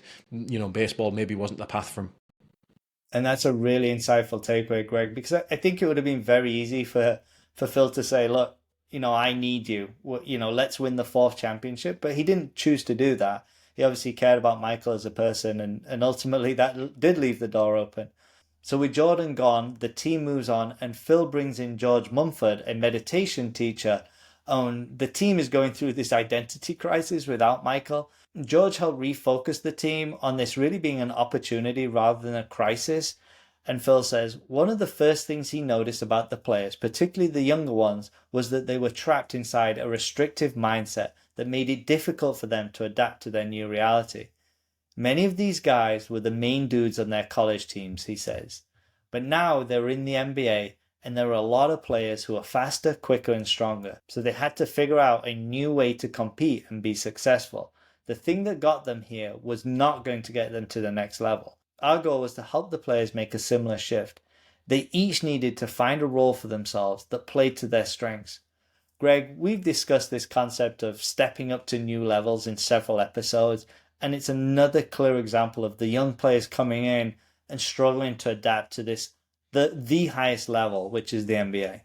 baseball maybe wasn't the path for him. And that's a really insightful takeaway, Greg, because I think it would have been very easy for Phil to say, look, I need you. Let's win the fourth championship. But he didn't choose to do that. He obviously cared about Michael as a person, and ultimately that did leave the door open. So with Jordan gone, the team moves on, and Phil brings in George Mumford, a meditation teacher. The team is going through this identity crisis without Michael. George helped refocus the team on this really being an opportunity rather than a crisis. And Phil says, one of the first things he noticed about the players, particularly the younger ones, was that they were trapped inside a restrictive mindset that made it difficult for them to adapt to their new reality. Many of these guys were the main dudes on their college teams, he says. But now they're in the NBA, and there are a lot of players who are faster, quicker, and stronger. So they had to figure out a new way to compete and be successful. The thing that got them here was not going to get them to the next level. Our goal was to help the players make a similar shift. They each needed to find a role for themselves that played to their strengths. Greg, we've discussed this concept of stepping up to new levels in several episodes, and it's another clear example of the young players coming in and struggling to adapt to this, the highest level, which is the NBA.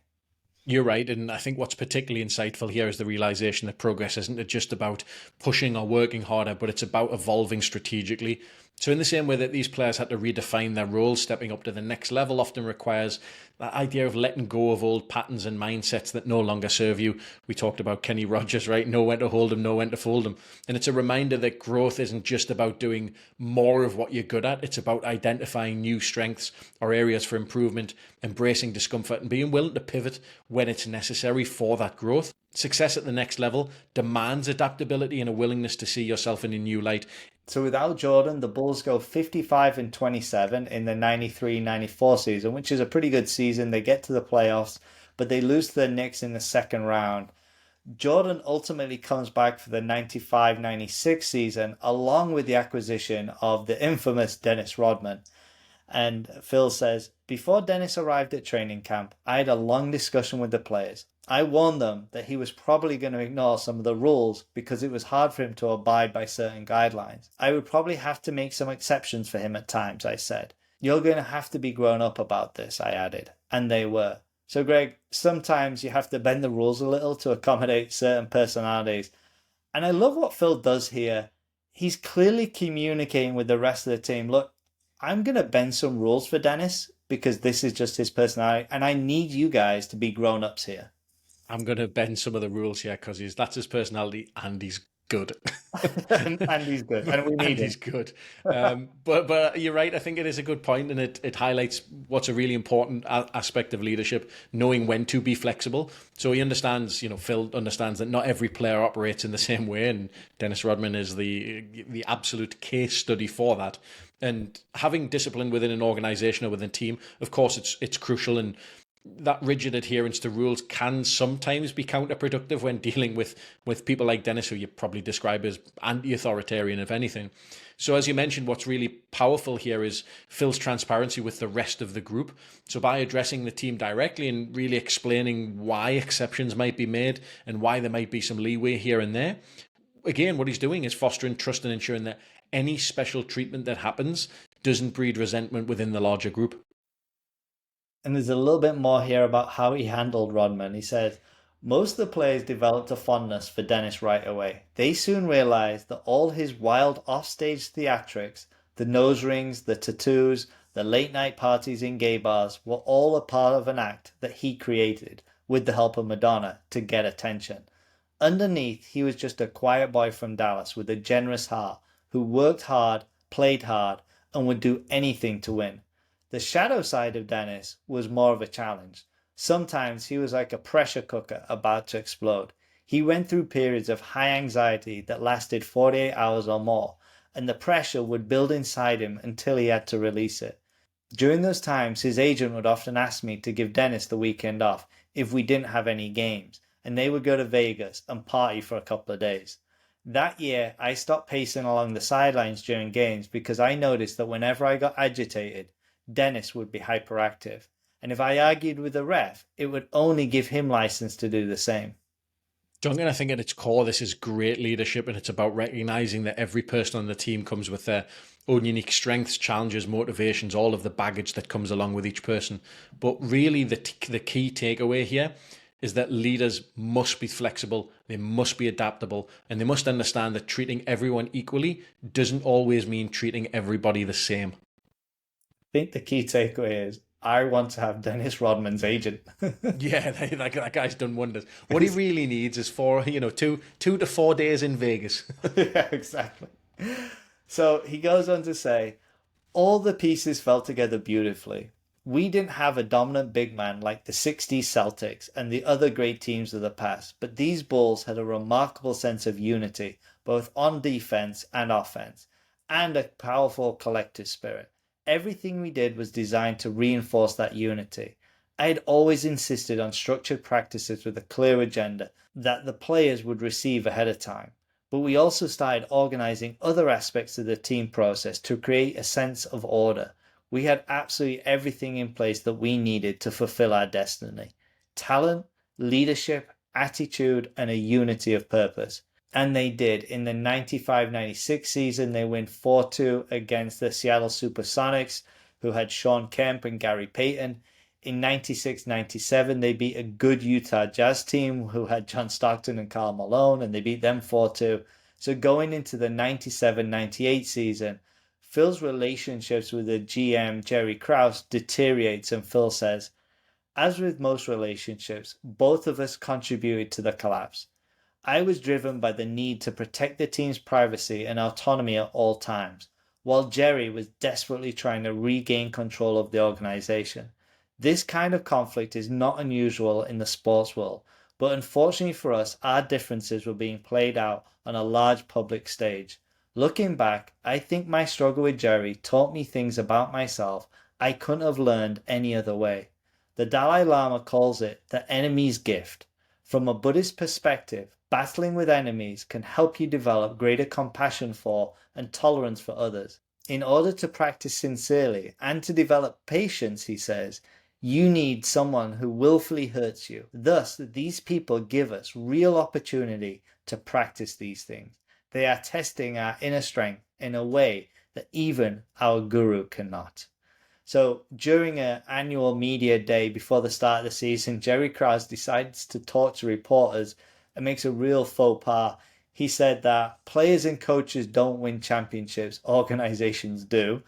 You're right. And I think what's particularly insightful here is the realization that progress isn't just about pushing or working harder, but it's about evolving strategically. So, in the same way that these players had to redefine their roles, stepping up to the next level often requires that idea of letting go of old patterns and mindsets that no longer serve you. We talked about Kenny Rogers, right? Know when to hold them, know when to fold them. And it's a reminder that growth isn't just about doing more of what you're good at, it's about identifying new strengths or areas for improvement, embracing discomfort, and being willing to pivot when it's necessary for that growth. Success at the next level demands adaptability and a willingness to see yourself in a new light. So without Jordan, the Bulls go 55-27 in the 93-94 season, which is a pretty good season. They get to the playoffs, but they lose to the Knicks in the second round. Jordan ultimately comes back for the 95-96 season, along with the acquisition of the infamous Dennis Rodman. And Phil says, before Dennis arrived at training camp, I had a long discussion with the players. I warned them that he was probably going to ignore some of the rules because it was hard for him to abide by certain guidelines. I would probably have to make some exceptions for him at times, I said. You're going to have to be grown up about this, I added. And they were. So, Greg, sometimes you have to bend the rules a little to accommodate certain personalities. And I love what Phil does here. He's clearly communicating with the rest of the team. Look, I'm going to bend some rules for Dennis because this is just his personality. And I need you guys to be grown-ups here. I'm going to bend some of the rules here because that's his personality and he's good. And he's good. And we need and he's good. But you're right. I think it is a good point, and it highlights what's a really important aspect of leadership, knowing when to be flexible. So he understands, Phil understands that not every player operates in the same way, and Dennis Rodman is the absolute case study for that. And having discipline within an organization or within a team, of course, it's crucial, and that rigid adherence to rules can sometimes be counterproductive when dealing with people like Dennis, who you probably describe as anti-authoritarian, if anything. So as you mentioned, what's really powerful here is Phil's transparency with the rest of the group. So by addressing the team directly and really explaining why exceptions might be made and why there might be some leeway here and there, again, what he's doing is fostering trust and ensuring that any special treatment that happens doesn't breed resentment within the larger group. And there's a little bit more here about how he handled Rodman. He says, most of the players developed a fondness for Dennis right away. They soon realized that all his wild offstage theatrics, the nose rings, the tattoos, the late night parties in gay bars were all a part of an act that he created with the help of Madonna to get attention. Underneath, he was just a quiet boy from Dallas with a generous heart who worked hard, played hard, and would do anything to win. The shadow side of Dennis was more of a challenge. Sometimes he was like a pressure cooker about to explode. He went through periods of high anxiety that lasted 48 hours or more, and the pressure would build inside him until he had to release it. During those times, his agent would often ask me to give Dennis the weekend off if we didn't have any games, and they would go to Vegas and party for a couple of days. That year, I stopped pacing along the sidelines during games because I noticed that whenever I got agitated, Dennis would be hyperactive. And if I argued with the ref, it would only give him license to do the same. Duncan, I think at its core, this is great leadership, and it's about recognizing that every person on the team comes with their own unique strengths, challenges, motivations, all of the baggage that comes along with each person. But really, the key takeaway here is that leaders must be flexible, they must be adaptable, and they must understand that treating everyone equally doesn't always mean treating everybody the same. I think the key takeaway is I want to have Dennis Rodman's agent. Yeah, that guy's done wonders. What he really needs is for 2 to 4 days in Vegas. Yeah, exactly. So he goes on to say, all the pieces fell together beautifully. We didn't have a dominant big man like the 60s Celtics and the other great teams of the past, but these Bulls had a remarkable sense of unity, both on defense and offense, and a powerful collective spirit. Everything we did was designed to reinforce that unity. I had always insisted on structured practices with a clear agenda that the players would receive ahead of time. But we also started organizing other aspects of the team process to create a sense of order. We had absolutely everything in place that we needed to fulfill our destiny. Talent, leadership, attitude, and a unity of purpose. And they did. In the 95-96 season, they win 4-2 against the Seattle Supersonics, who had Sean Kemp and Gary Payton. In 96-97, they beat a good Utah Jazz team who had John Stockton and Karl Malone, and they beat them 4-2. So going into the 97-98 season, Phil's relationships with the GM, Jerry Krause, deteriorates, and Phil says, as with most relationships, both of us contributed to the collapse. I was driven by the need to protect the team's privacy and autonomy at all times, while Jerry was desperately trying to regain control of the organization. This kind of conflict is not unusual in the sports world, but unfortunately for us, our differences were being played out on a large public stage. Looking back, I think my struggle with Jerry taught me things about myself I couldn't have learned any other way. The Dalai Lama calls it the enemy's gift. From a Buddhist perspective, battling with enemies can help you develop greater compassion for and tolerance for others. In order to practice sincerely and to develop patience, he says, you need someone who willfully hurts you. Thus, these people give us real opportunity to practice these things. They are testing our inner strength in a way that even our guru cannot. So during an annual media day before the start of the season, Jerry Krause decides to talk to reporters and makes a real faux pas. He said that players and coaches don't win championships, organizations do.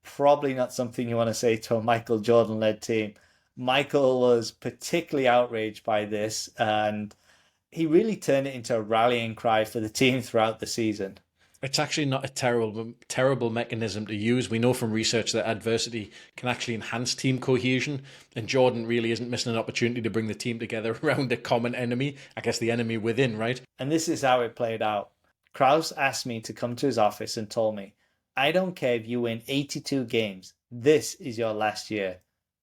Probably not something you want to say to a Michael Jordan-led team. Michael was particularly outraged by this, and he really turned it into a rallying cry for the team throughout the season. It's actually not a terrible mechanism to use. We know from research that adversity can actually enhance team cohesion, and Jordan really isn't missing an opportunity to bring the team together around a common enemy. I guess the enemy within, right? And this is how it played out. Krause asked me to come to his office and told me, I don't care if you win 82 games. This is your last year.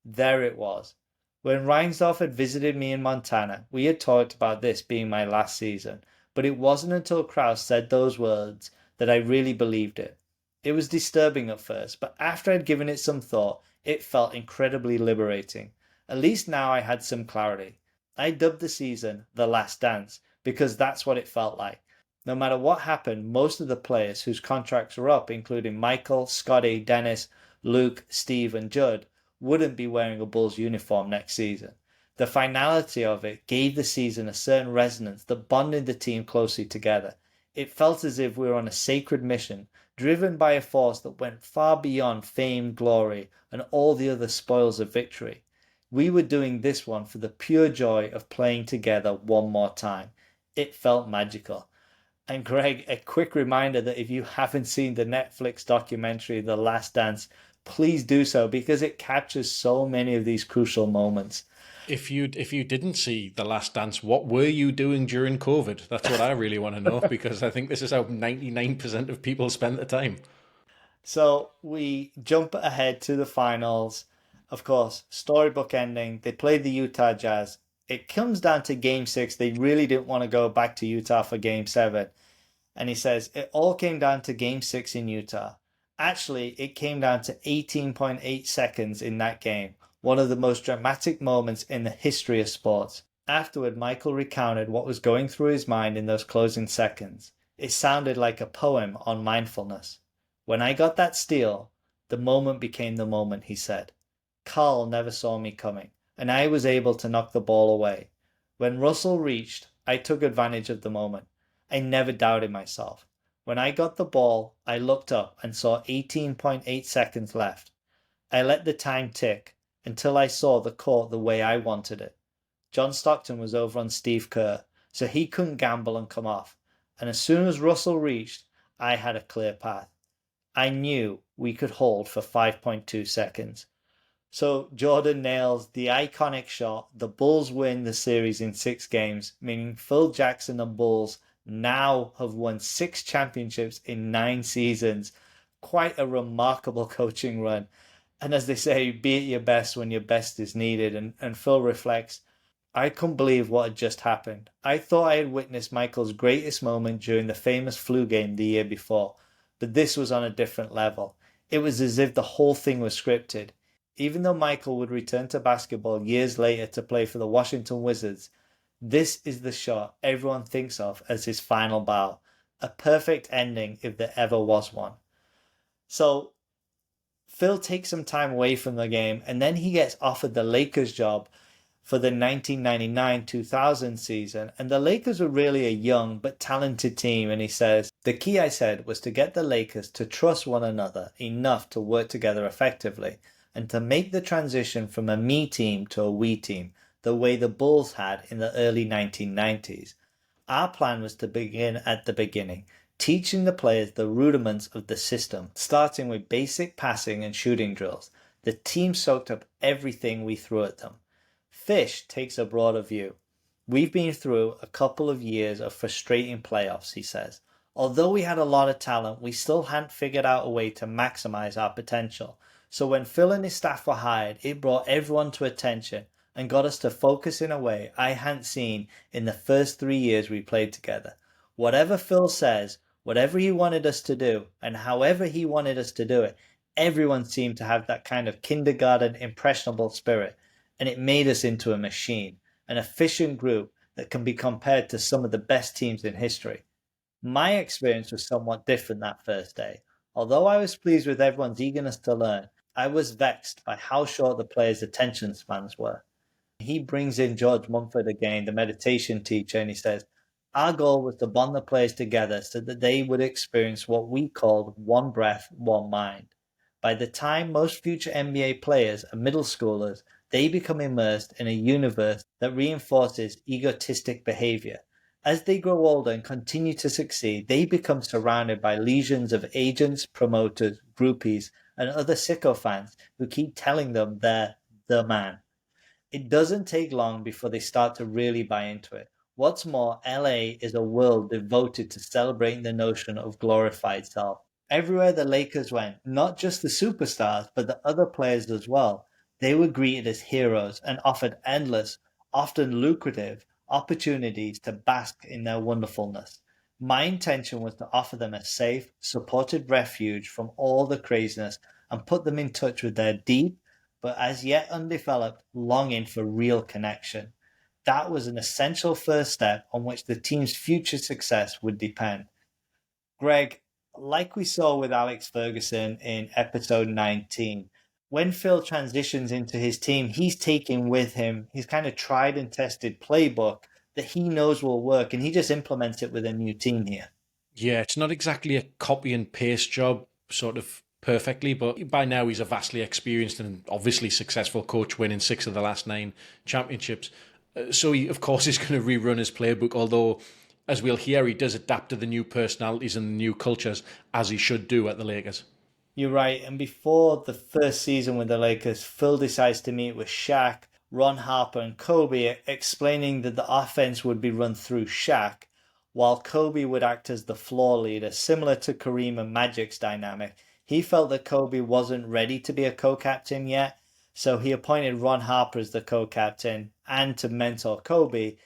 There it was. When Reinsdorf had visited me in Montana, we had talked about this being my last season, but it wasn't until Krause said those words that I really believed it. It was disturbing at first, but after I'd given it some thought, it felt incredibly liberating. At least now I had some clarity. I dubbed the season The Last Dance because that's what it felt like. No matter what happened, most of the players whose contracts were up, including Michael, Scotty, Dennis, Luke, Steve, and Judd, wouldn't be wearing a Bulls uniform next season. The finality of it gave the season a certain resonance that bonded the team closely together. It felt as if we were on a sacred mission, driven by a force that went far beyond fame, glory, and all the other spoils of victory. We were doing this one for the pure joy of playing together one more time. It felt magical. And Greg, a quick reminder that if you haven't seen the Netflix documentary The Last Dance, please do so because it captures so many of these crucial moments. If you didn't see The Last Dance, what were you doing during COVID? That's what I really want to know, because I think this is how 99% of people spent the time. So we jump ahead to the finals. Of course, storybook ending. They played the Utah Jazz. It comes down to game 6. They really didn't want to go back to Utah for game 7. And he says, it all came down to game 6 in Utah. Actually, it came down to 18.8 seconds in that game. One of the most dramatic moments in the history of sports. Afterward, Michael recounted what was going through his mind in those closing seconds. It sounded like a poem on mindfulness. When I got that steal, the moment became the moment, he said. Carl never saw me coming, and I was able to knock the ball away. When Russell reached, I took advantage of the moment. I never doubted myself. When I got the ball, I looked up and saw 18.8 seconds left. I let the time tick until I saw the court the way I wanted it. John Stockton was over on Steve Kerr, so he couldn't gamble and come off. And as soon as Russell reached, I had a clear path. I knew we could hold for 5.2 seconds. So Jordan nails the iconic shot. The Bulls win the series in 6 games, meaning Phil Jackson and Bulls now have won 6 championships in 9 seasons. Quite a remarkable coaching run. And as they say, be at your best when your best is needed. And Phil reflects, I couldn't believe what had just happened. I thought I had witnessed Michael's greatest moment during the famous flu game the year before, but this was on a different level. It was as if the whole thing was scripted. Even though Michael would return to basketball years later to play for the Washington Wizards, this is the shot everyone thinks of as his final bow. A perfect ending if there ever was one. So Phil takes some time away from the game, and then he gets offered the Lakers job for the 1999-2000 season. And the Lakers were really a young but talented team. And he says, the key, I said, was to get the Lakers to trust one another enough to work together effectively and to make the transition from a me team to a we team, the way the Bulls had in the early 1990s. Our plan was to begin at the beginning, teaching the players the rudiments of the system, starting with basic passing and shooting drills. The team soaked up everything we threw at them. Fish takes a broader view. We've been through a couple of years of frustrating playoffs, he says. Although we had a lot of talent, we still hadn't figured out a way to maximize our potential. So when Phil and his staff were hired, it brought everyone to attention and got us to focus in a way I hadn't seen in the first 3 years we played together. Whatever Phil says, whatever he wanted us to do, and however he wanted us to do it, everyone seemed to have that kind of kindergarten impressionable spirit, and it made us into a machine, an efficient group that can be compared to some of the best teams in history. My experience was somewhat different that first day. Although I was pleased with everyone's eagerness to learn, I was vexed by how short the players' attention spans were. He brings in George Mumford again, the meditation teacher, and he says, our goal was to bond the players together so that they would experience what we called one breath, one mind. By the time most future NBA players are middle schoolers, they become immersed in a universe that reinforces egotistic behavior. As they grow older and continue to succeed, they become surrounded by legions of agents, promoters, groupies, and other sycophants who keep telling them they're the man. It doesn't take long before they start to really buy into it. What's more, LA is a world devoted to celebrating the notion of glorified self. Everywhere the Lakers went, not just the superstars, but the other players as well, they were greeted as heroes and offered endless, often lucrative, opportunities to bask in their wonderfulness. My intention was to offer them a safe, supported refuge from all the craziness and put them in touch with their deep, but as yet undeveloped, longing for real connection. That was an essential first step on which the team's future success would depend. Greg, like we saw with Alex Ferguson in episode 19, when Phil transitions into his team, he's taking with him his kind of tried and tested playbook that he knows will work, and he just implements it with a new team here. Yeah, it's not exactly a copy and paste job, sort of perfectly, but by now he's a vastly experienced and obviously successful coach, winning 6 of the last 9 championships. So he, of course, is going to rerun his playbook, although, as we'll hear, he does adapt to the new personalities and the new cultures, as he should do at the Lakers. You're right. And before the first season with the Lakers, Phil decides to meet with Shaq, Ron Harper, and Kobe, explaining that the offense would be run through Shaq, while Kobe would act as the floor leader, similar to Kareem and Magic's dynamic. He felt that Kobe wasn't ready to be a co-captain yet, so he appointed Ron Harper as the co-captain and to mentor Kobe.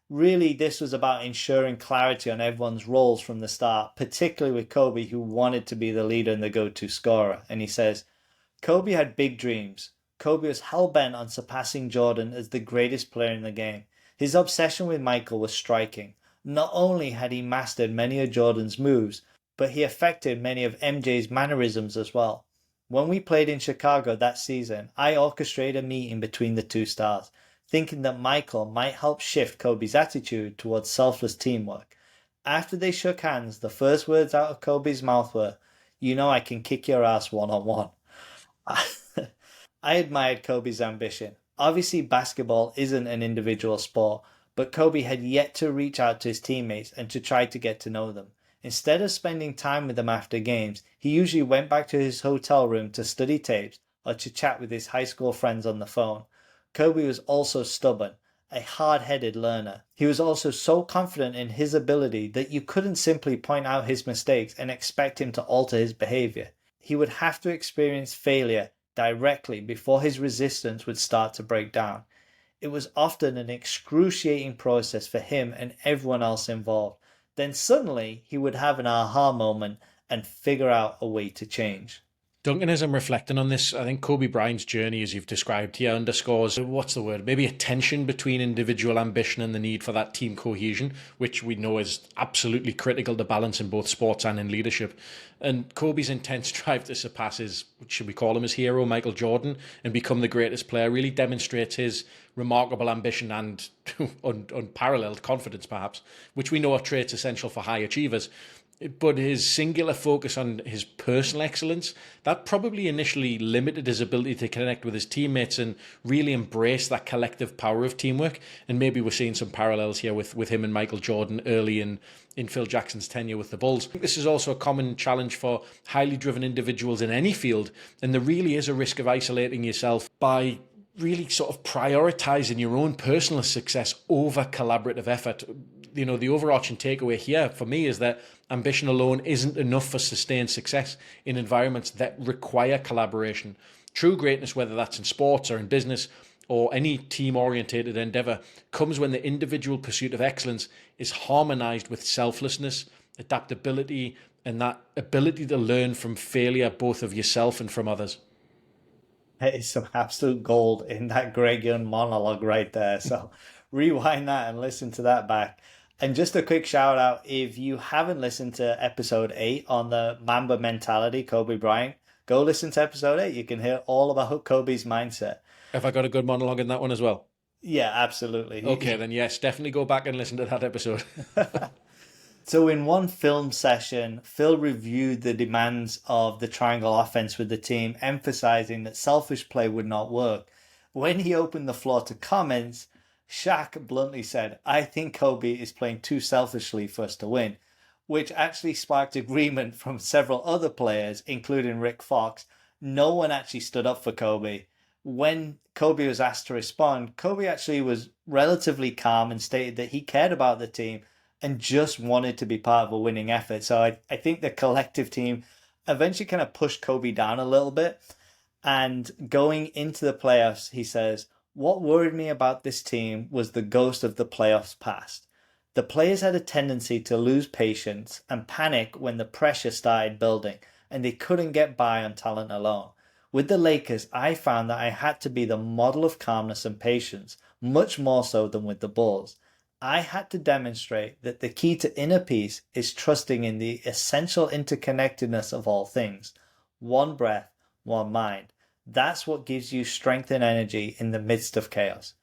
Really, this was about ensuring clarity on everyone's roles from the start, particularly with Kobe, who wanted to be the leader and the go-to scorer. And he says, Kobe had big dreams. Kobe was hell-bent on surpassing Jordan as the greatest player in the game. His obsession with Michael was striking. Not only had he mastered many of Jordan's moves, but he affected many of MJ's mannerisms as well. When we played in Chicago that season, I orchestrated a meeting between the two stars, thinking that Michael might help shift Kobe's attitude towards selfless teamwork. After they shook hands, the first words out of Kobe's mouth were, "You know I can kick your ass one-on-one." I admired Kobe's ambition. Obviously, basketball isn't an individual sport, but Kobe had yet to reach out to his teammates and to try to get to know them. Instead of spending time with them after games, he usually went back to his hotel room to study tapes or to chat with his high school friends on the phone. Kobe was also stubborn, a hard-headed learner. He was also so confident in his ability that you couldn't simply point out his mistakes and expect him to alter his behavior. He would have to experience failure directly before his resistance would start to break down. It was often an excruciating process for him and everyone else involved. Then suddenly he would have an aha moment and figure out a way to change. Duncan, as I'm reflecting on this, I think Kobe Bryant's journey, as you've described here, underscores, what's the word, maybe a tension between individual ambition and the need for that team cohesion, which we know is absolutely critical to balance in both sports and in leadership. And Kobe's intense drive to surpass his, should we call him his hero, Michael Jordan, and become the greatest player, really demonstrates his remarkable ambition and unparalleled confidence, perhaps, which we know are traits essential for high achievers. But his singular focus on his personal excellence, that probably initially limited his ability to connect with his teammates and really embrace that collective power of teamwork. And maybe we're seeing some parallels here with him and Michael Jordan early in Phil Jackson's tenure with the Bulls. I think this is also a common challenge for highly driven individuals in any field. And there really is a risk of isolating yourself by really sort of prioritizing your own personal success over collaborative effort. You know, the overarching takeaway here for me is that ambition alone isn't enough for sustained success in environments that require collaboration. True greatness, whether that's in sports or in business or any team-orientated endeavor, comes when the individual pursuit of excellence is harmonized with selflessness, adaptability, and that ability to learn from failure, both of yourself and from others. There is some absolute gold in that Greg Young monologue right there. So rewind that and listen to that back. And just a quick shout out, if you haven't listened to episode 8 on the Mamba mentality, Kobe Bryant, go listen to episode 8. You can hear all about Kobe's mindset. Have I got a good monologue in that one as well? Yeah, absolutely. Okay, then yes, definitely go back and listen to that episode. So in one film session, Phil reviewed the demands of the triangle offense with the team, emphasizing that selfish play would not work. When he opened the floor to comments, Shaq bluntly said, "I think Kobe is playing too selfishly for us to win," which actually sparked agreement from several other players, including Rick Fox. No one actually stood up for Kobe. When Kobe was asked to respond, Kobe actually was relatively calm and stated that he cared about the team and just wanted to be part of a winning effort. So I think the collective team eventually kind of pushed Kobe down a little bit. And going into the playoffs, he says, "What worried me about this team was the ghost of the playoffs past. The players had a tendency to lose patience and panic when the pressure started building, and they couldn't get by on talent alone. With the Lakers, I found that I had to be the model of calmness and patience, much more so than with the Bulls. I had to demonstrate that the key to inner peace is trusting in the essential interconnectedness of all things. One breath, one mind. That's what gives you strength and energy in the midst of chaos."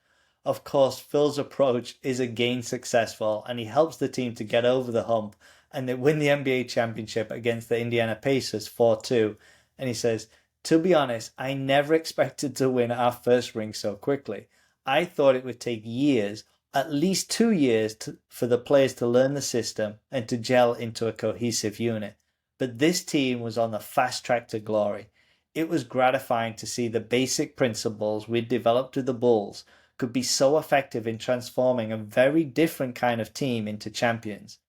Of course, Phil's approach is again successful, and he helps the team to get over the hump, and they win the NBA championship against the Indiana Pacers 4-2. And he says, "To be honest, I never expected to win our first ring so quickly. I thought it would take years, at least 2 years, for the players to learn the system and to gel into a cohesive unit. But this team was on the fast track to glory. It was gratifying to see the basic principles we'd developed with the Bulls could be so effective in transforming a very different kind of team into champions.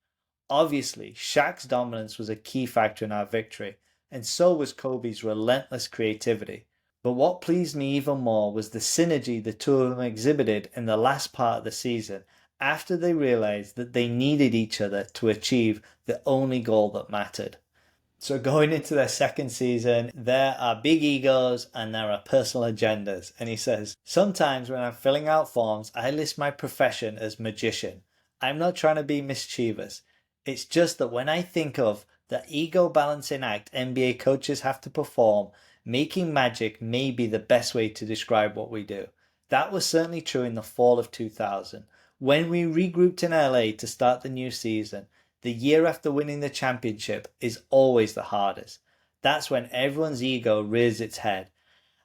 Obviously, Shaq's dominance was a key factor in our victory, and so was Kobe's relentless creativity. But what pleased me even more was the synergy the two of them exhibited in the last part of the season, after they realized that they needed each other to achieve the only goal that mattered." So going into their second season, there are big egos and there are personal agendas. And he says, "Sometimes when I'm filling out forms, I list my profession as magician. I'm not trying to be mischievous. It's just that when I think of the ego balancing act NBA coaches have to perform, making magic may be the best way to describe what we do. That was certainly true in the fall of 2000. When we regrouped in LA to start the new season, the year after winning the championship is always the hardest. That's when everyone's ego rears its head,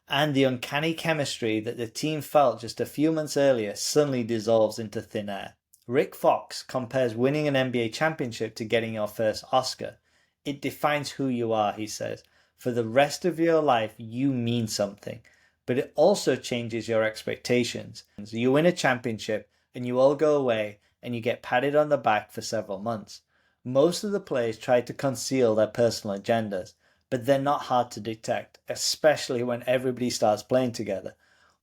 and the uncanny chemistry that the team felt just a few months earlier suddenly dissolves into thin air." Rick Fox compares winning an NBA championship to getting your first Oscar. "It defines who you are," he says. "For the rest of your life, you mean something. But it also changes your expectations. You win a championship and you all go away and you get patted on the back for several months. Most of the players try to conceal their personal agendas, but they're not hard to detect, especially when everybody starts playing together.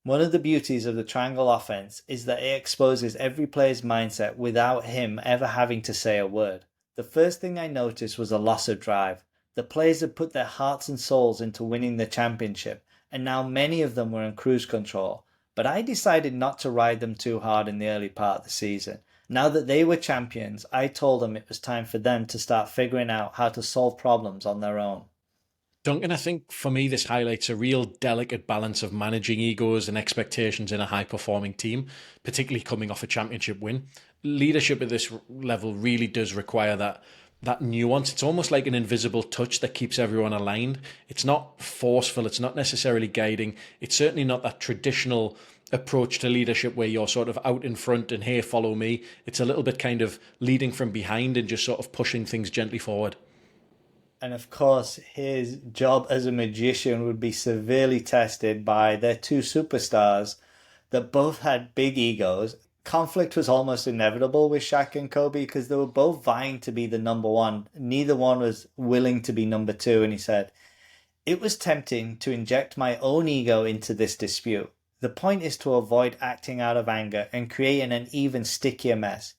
One of the beauties of the triangle offense is that it exposes every player's mindset without him ever having to say a word. The first thing I noticed was a loss of drive. The players had put their hearts and souls into winning the championship, and now many of them were in cruise control. But I decided not to ride them too hard in the early part of the season. Now that they were champions, I told them it was time for them to start figuring out how to solve problems on their own. Duncan, I think for me, this highlights a real delicate balance of managing egos and expectations in a high performing team, particularly coming off a championship win. Leadership at this level really does require that nuance. It's almost like an invisible touch that keeps everyone aligned. It's not forceful, it's not necessarily guiding. It's certainly not that traditional approach to leadership where you're sort of out in front and, hey, follow me. It's a little bit kind of leading from behind and just sort of pushing things gently forward. And of course, his job as a magician would be severely tested by their two superstars that both had big egos. Conflict was almost inevitable with Shaq and Kobe because they were both vying to be the number one. Neither one was willing to be number two. And he said, "It was tempting to inject my own ego into this dispute. The point is to avoid acting out of anger and creating an even stickier mess.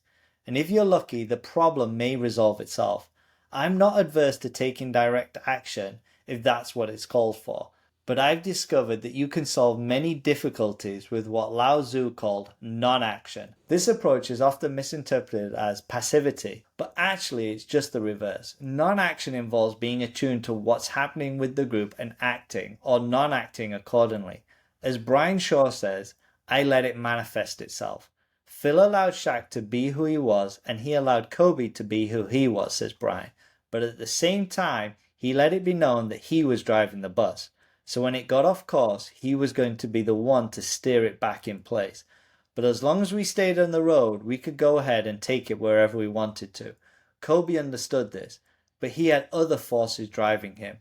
And if you're lucky, the problem may resolve itself. I'm not adverse to taking direct action if that's what it's called for, but I've discovered that you can solve many difficulties with what Lao Tzu called non-action. This approach is often misinterpreted as passivity, but actually it's just the reverse. Non-action involves being attuned to what's happening with the group and acting or non-acting accordingly. As Brian Shaw says, I let it manifest itself. Phil allowed Shaq to be who he was, and he allowed Kobe to be who he was, says Bryant. But at the same time, he let it be known that he was driving the bus. So when it got off course, he was going to be the one to steer it back in place. But as long as we stayed on the road, we could go ahead and take it wherever we wanted to. Kobe understood this, but he had other forces driving him.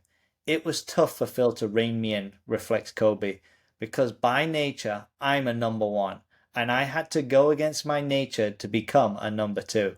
It was tough for Phil to rein me in, reflects Kobe, because by nature, I'm a number one, and I had to go against my nature to become a number two.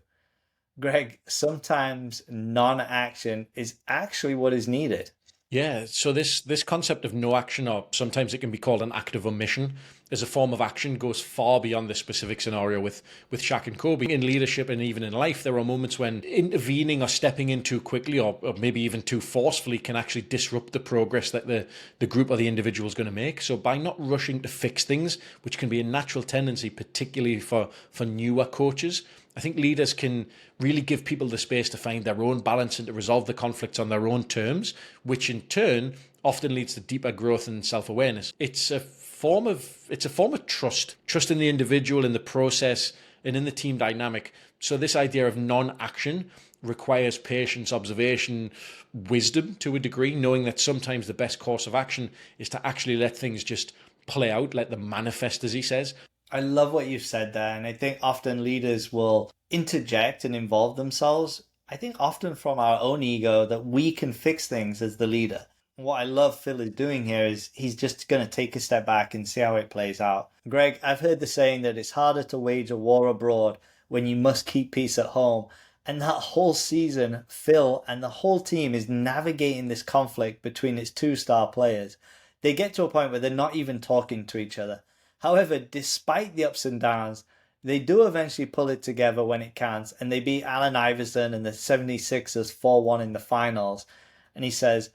Greg, sometimes non-action is actually what is needed. Yeah, so this concept of no action, or sometimes it can be called an act of omission, as a form of action goes far beyond this specific scenario with Shaq and Kobe. In leadership and even in life, there are moments when intervening or stepping in too quickly or maybe even too forcefully can actually disrupt the progress that the group or the individual is going to make. So by not rushing to fix things, which can be a natural tendency, particularly for newer coaches, I think leaders can really give people the space to find their own balance and to resolve the conflicts on their own terms, which in turn often leads to deeper growth and self-awareness. It's a form of trust in the individual, in the process, and in the team dynamic. So this idea of non-action requires patience, observation, wisdom to a degree, knowing that sometimes the best course of action is to actually let things just play out, let them manifest, as he says. I love what you've said there, and I think often leaders will interject and involve themselves. I think often from our own ego that we can fix things as the leader. What I love Phil is doing here is he's just going to take a step back and see how it plays out. Greg, I've heard the saying that it's harder to wage a war abroad when you must keep peace at home. And that whole season, Phil and the whole team is navigating this conflict between its two star players. They get to a point where they're not even talking to each other. However, despite the ups and downs, they do eventually pull it together when it counts, and they beat Allen Iverson and the 76ers 4-1 in the finals. And he says,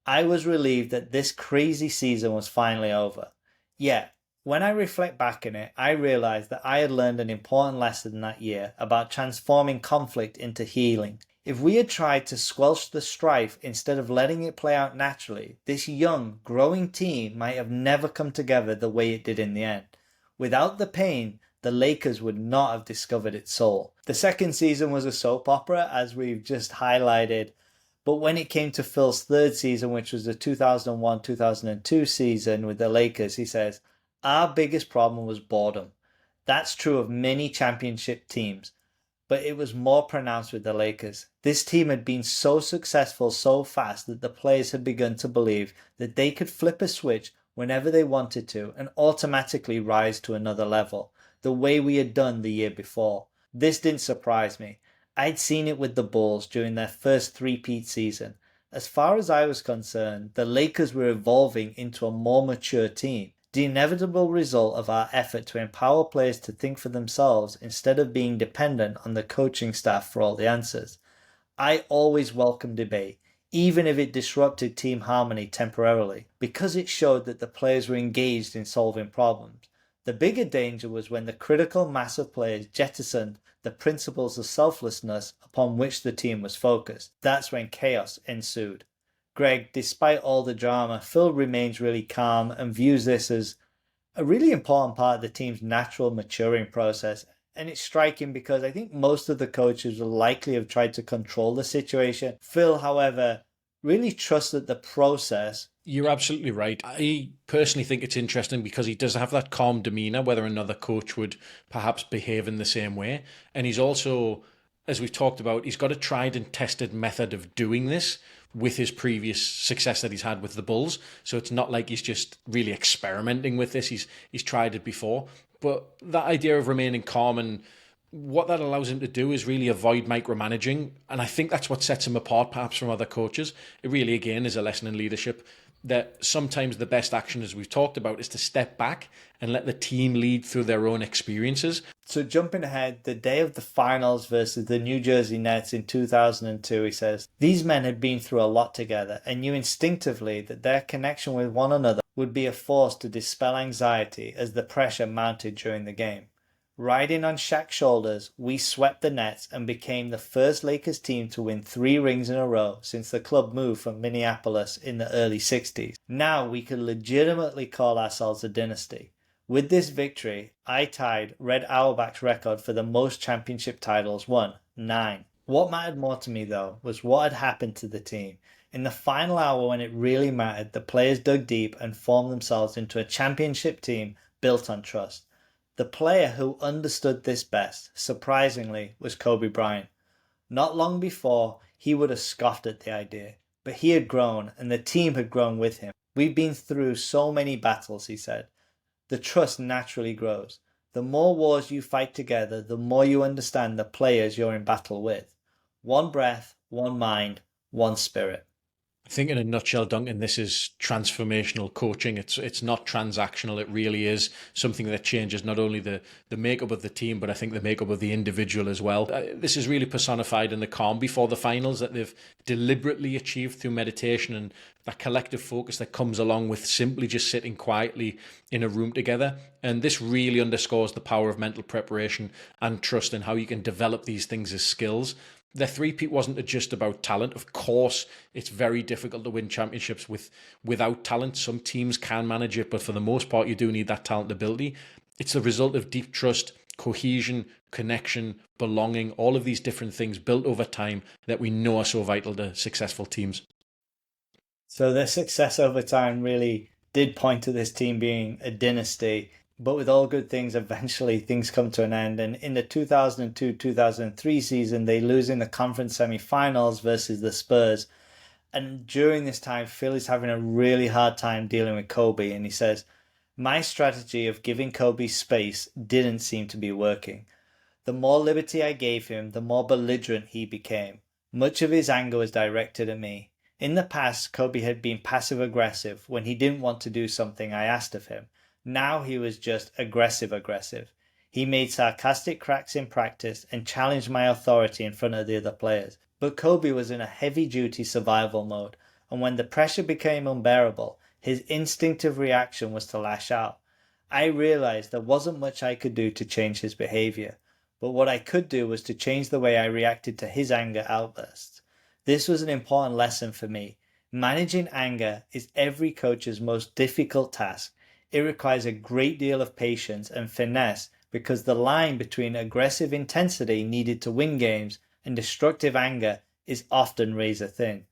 I was relieved that this crazy season was finally over. Yet, when I reflect back on it, I realized that I had learned an important lesson that year about transforming conflict into healing. If we had tried to squelch the strife instead of letting it play out naturally, this young, growing team might have never come together the way it did in the end. Without the pain, the Lakers would not have discovered its soul. The second season was a soap opera, as we've just highlighted, but when it came to Phil's third season, which was the 2001-2002 season with the Lakers, he says, our biggest problem was boredom. That's true of many championship teams, but it was more pronounced with the Lakers. This team had been so successful so fast that the players had begun to believe that they could flip a switch whenever they wanted to and automatically rise to another level, the way we had done the year before. This didn't surprise me. I'd seen it with the Bulls during their first three-peat season. As far as I was concerned, the Lakers were evolving into a more mature team. The inevitable result of our effort to empower players to think for themselves instead of being dependent on the coaching staff for all the answers. I always welcome debate, even if it disrupted team harmony temporarily, because it showed that the players were engaged in solving problems. The bigger danger was when the critical mass of players jettisoned the principles of selflessness upon which the team was focused. That's when chaos ensued. Greg, despite all the drama, Phil remains really calm and views this as a really important part of the team's natural maturing process. And it's striking because I think most of the coaches will likely have tried to control the situation. Phil, however, really trusted the process. You're absolutely right. I personally think it's interesting because he does have that calm demeanor, whether another coach would perhaps behave in the same way. And he's also, as we've talked about, he's got a tried and tested method of doing this with his previous success that he's had with the Bulls. So it's not like he's just really experimenting with this. He's tried it before. But that idea of remaining calm, and what that allows him to do is really avoid micromanaging. And I think that's what sets him apart perhaps from other coaches. It really, again, is a lesson in leadership that sometimes the best action, as we've talked about, is to step back and let the team lead through their own experiences. So jumping ahead, the day of the finals versus the New Jersey Nets in 2002, he says, these men had been through a lot together and knew instinctively that their connection with one another would be a force to dispel anxiety as the pressure mounted during the game. Riding on Shaq's shoulders, we swept the Nets and became the first Lakers team to win 3 rings in a row since the club moved from Minneapolis in the early 60s. Now we could legitimately call ourselves a dynasty. With this victory, I tied Red Auerbach's record for the most championship titles won, 9. What mattered more to me though was what had happened to the team. In the final hour when it really mattered, the players dug deep and formed themselves into a championship team built on trust. The player who understood this best, surprisingly, was Kobe Bryant. Not long before, he would have scoffed at the idea, but he had grown and the team had grown with him. We've been through so many battles, he said. The trust naturally grows. The more wars you fight together, the more you understand the players you're in battle with. One breath, one mind, one spirit. I think in a nutshell, Duncan, this is transformational coaching. It's not transactional. It really is something that changes not only the makeup of the team, but I think the makeup of the individual as well. This is really personified in the calm before the finals that they've deliberately achieved through meditation and that collective focus that comes along with simply just sitting quietly in a room together. And this really underscores the power of mental preparation and trust and how you can develop these things as skills. The three-peat wasn't just about talent. Of course, it's very difficult to win championships without talent. Some teams can manage it, but for the most part, you do need that talent ability. It's the result of deep trust, cohesion, connection, belonging, all of these different things built over time that we know are so vital to successful teams. So their success over time really did point to this team being a dynasty. But with all good things, eventually things come to an end. And in the 2002-2003 season, they lose in the conference semifinals versus the Spurs. And during this time, Phil is having a really hard time dealing with Kobe. And he says, my strategy of giving Kobe space didn't seem to be working. The more liberty I gave him, the more belligerent he became. Much of his anger was directed at me. In the past, Kobe had been passive-aggressive when he didn't want to do something I asked of him. Now he was just aggressive. He made sarcastic cracks in practice and challenged my authority in front of the other players. But Kobe was in a heavy-duty survival mode, and when the pressure became unbearable, his instinctive reaction was to lash out. I realized there wasn't much I could do to change his behavior, but what I could do was to change the way I reacted to his anger outbursts. This was an important lesson for me. Managing anger is every coach's most difficult task. It requires a great deal of patience and finesse because the line between aggressive intensity needed to win games and destructive anger is often razor thin.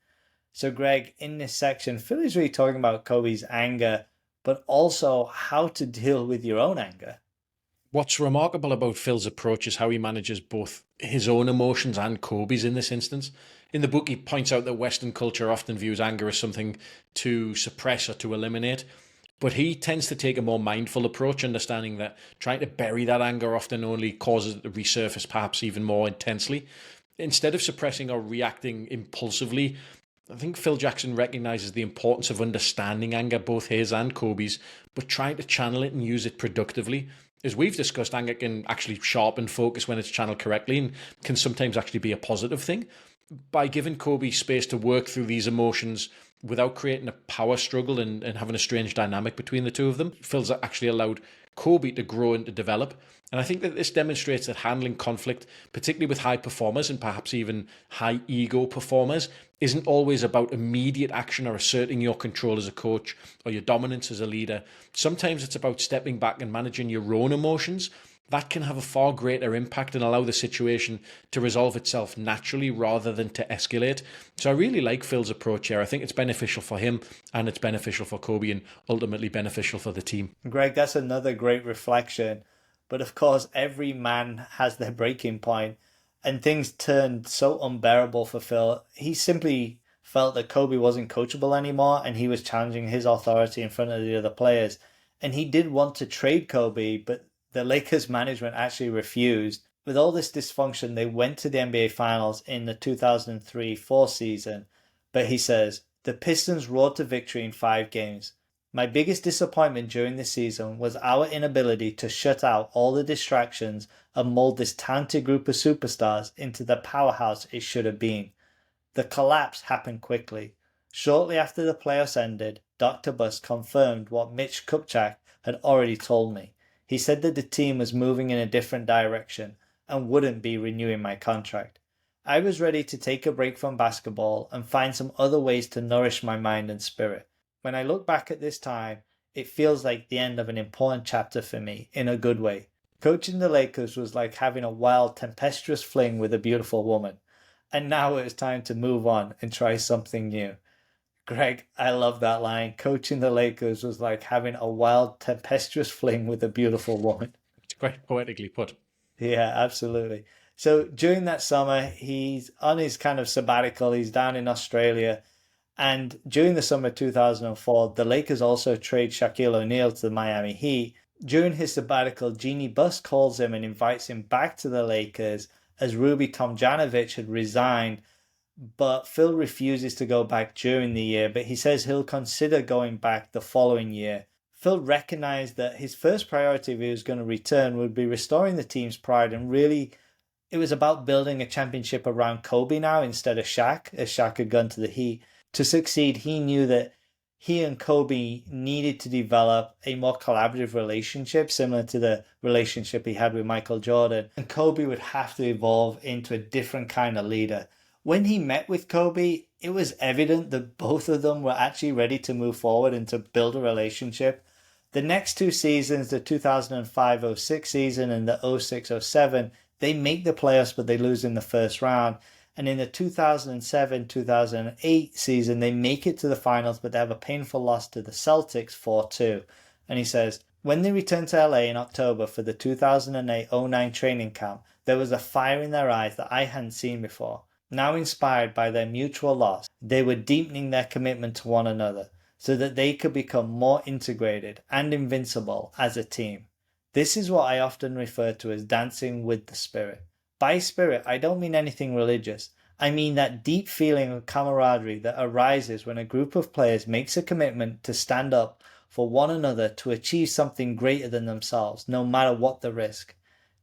So Greg, in this section, Phil is really talking about Kobe's anger, but also how to deal with your own anger. What's remarkable about Phil's approach is how he manages both his own emotions and Kobe's in this instance. In the book, he points out that Western culture often views anger as something to suppress or to eliminate. But he tends to take a more mindful approach, understanding that trying to bury that anger often only causes it to resurface perhaps even more intensely. Instead of suppressing or reacting impulsively, I think Phil Jackson recognizes the importance of understanding anger, both his and Kobe's, but trying to channel it and use it productively. As we've discussed, anger can actually sharpen focus when it's channeled correctly and can sometimes actually be a positive thing. by giving Kobe space to work through these emotions without creating a power struggle and having a strange dynamic between the two of them, Phil's actually allowed Kobe to grow and to develop. And I think that this demonstrates that handling conflict, particularly with high performers and perhaps even high ego performers, isn't always about immediate action or asserting your control as a coach or your dominance as a leader. Sometimes it's about stepping back and managing your own emotions. That can have a far greater impact and allow the situation to resolve itself naturally rather than to escalate. So I really like Phil's approach here. I think it's beneficial for him and it's beneficial for Kobe and ultimately beneficial for the team. Greg, that's another great reflection. But of course, every man has their breaking point, and things turned so unbearable for Phil. He simply felt that Kobe wasn't coachable anymore, and he was challenging his authority in front of the other players. And he did want to trade Kobe, but the Lakers management actually refused. With all this dysfunction, they went to the NBA Finals in the 2003-04 season. But he says, the Pistons roared to victory in 5 games. My biggest disappointment during this season was our inability to shut out all the distractions and mold this talented group of superstars into the powerhouse it should have been. The collapse happened quickly. Shortly after the playoffs ended, Dr. Buss confirmed what Mitch Kupchak had already told me. He said that the team was moving in a different direction and wouldn't be renewing my contract. I was ready to take a break from basketball and find some other ways to nourish my mind and spirit. When I look back at this time, it feels like the end of an important chapter for me, in a good way. Coaching the Lakers was like having a wild, tempestuous fling with a beautiful woman. And now it was time to move on and try something new. Greg, I love that line. Coaching the Lakers was like having a wild, tempestuous fling with a beautiful woman. It's quite poetically put. Yeah, absolutely. So during that summer, he's on his kind of sabbatical. He's down in Australia. And during the summer of 2004, the Lakers also trade Shaquille O'Neal to the Miami Heat. During his sabbatical, Jeannie Buss calls him and invites him back to the Lakers as Ruby Tomjanovich had resigned. But Phil refuses to go back during the year, but he says he'll consider going back the following year. Phil recognized that his first priority if he was going to return would be restoring the team's pride, and really it was about building a championship around Kobe now instead of Shaq, as Shaq had gone to the Heat. To succeed, he knew that he and Kobe needed to develop a more collaborative relationship, similar to the relationship he had with Michael Jordan. And Kobe would have to evolve into a different kind of leader. When he met with Kobe, it was evident that both of them were actually ready to move forward and to build a relationship. The next 2 seasons, the 2005-06 season and the 06-07, they make the playoffs, but they lose in the first round. And in the 2007-2008 season, they make it to the finals, but they have a painful loss to the Celtics 4-2. And he says, when they returned to LA in October for the 2008-09 training camp, there was a fire in their eyes that I hadn't seen before. Now inspired by their mutual loss, they were deepening their commitment to one another so that they could become more integrated and invincible as a team. This is what I often refer to as dancing with the spirit. By spirit, I don't mean anything religious. I mean that deep feeling of camaraderie that arises when a group of players makes a commitment to stand up for one another to achieve something greater than themselves, no matter what the risk.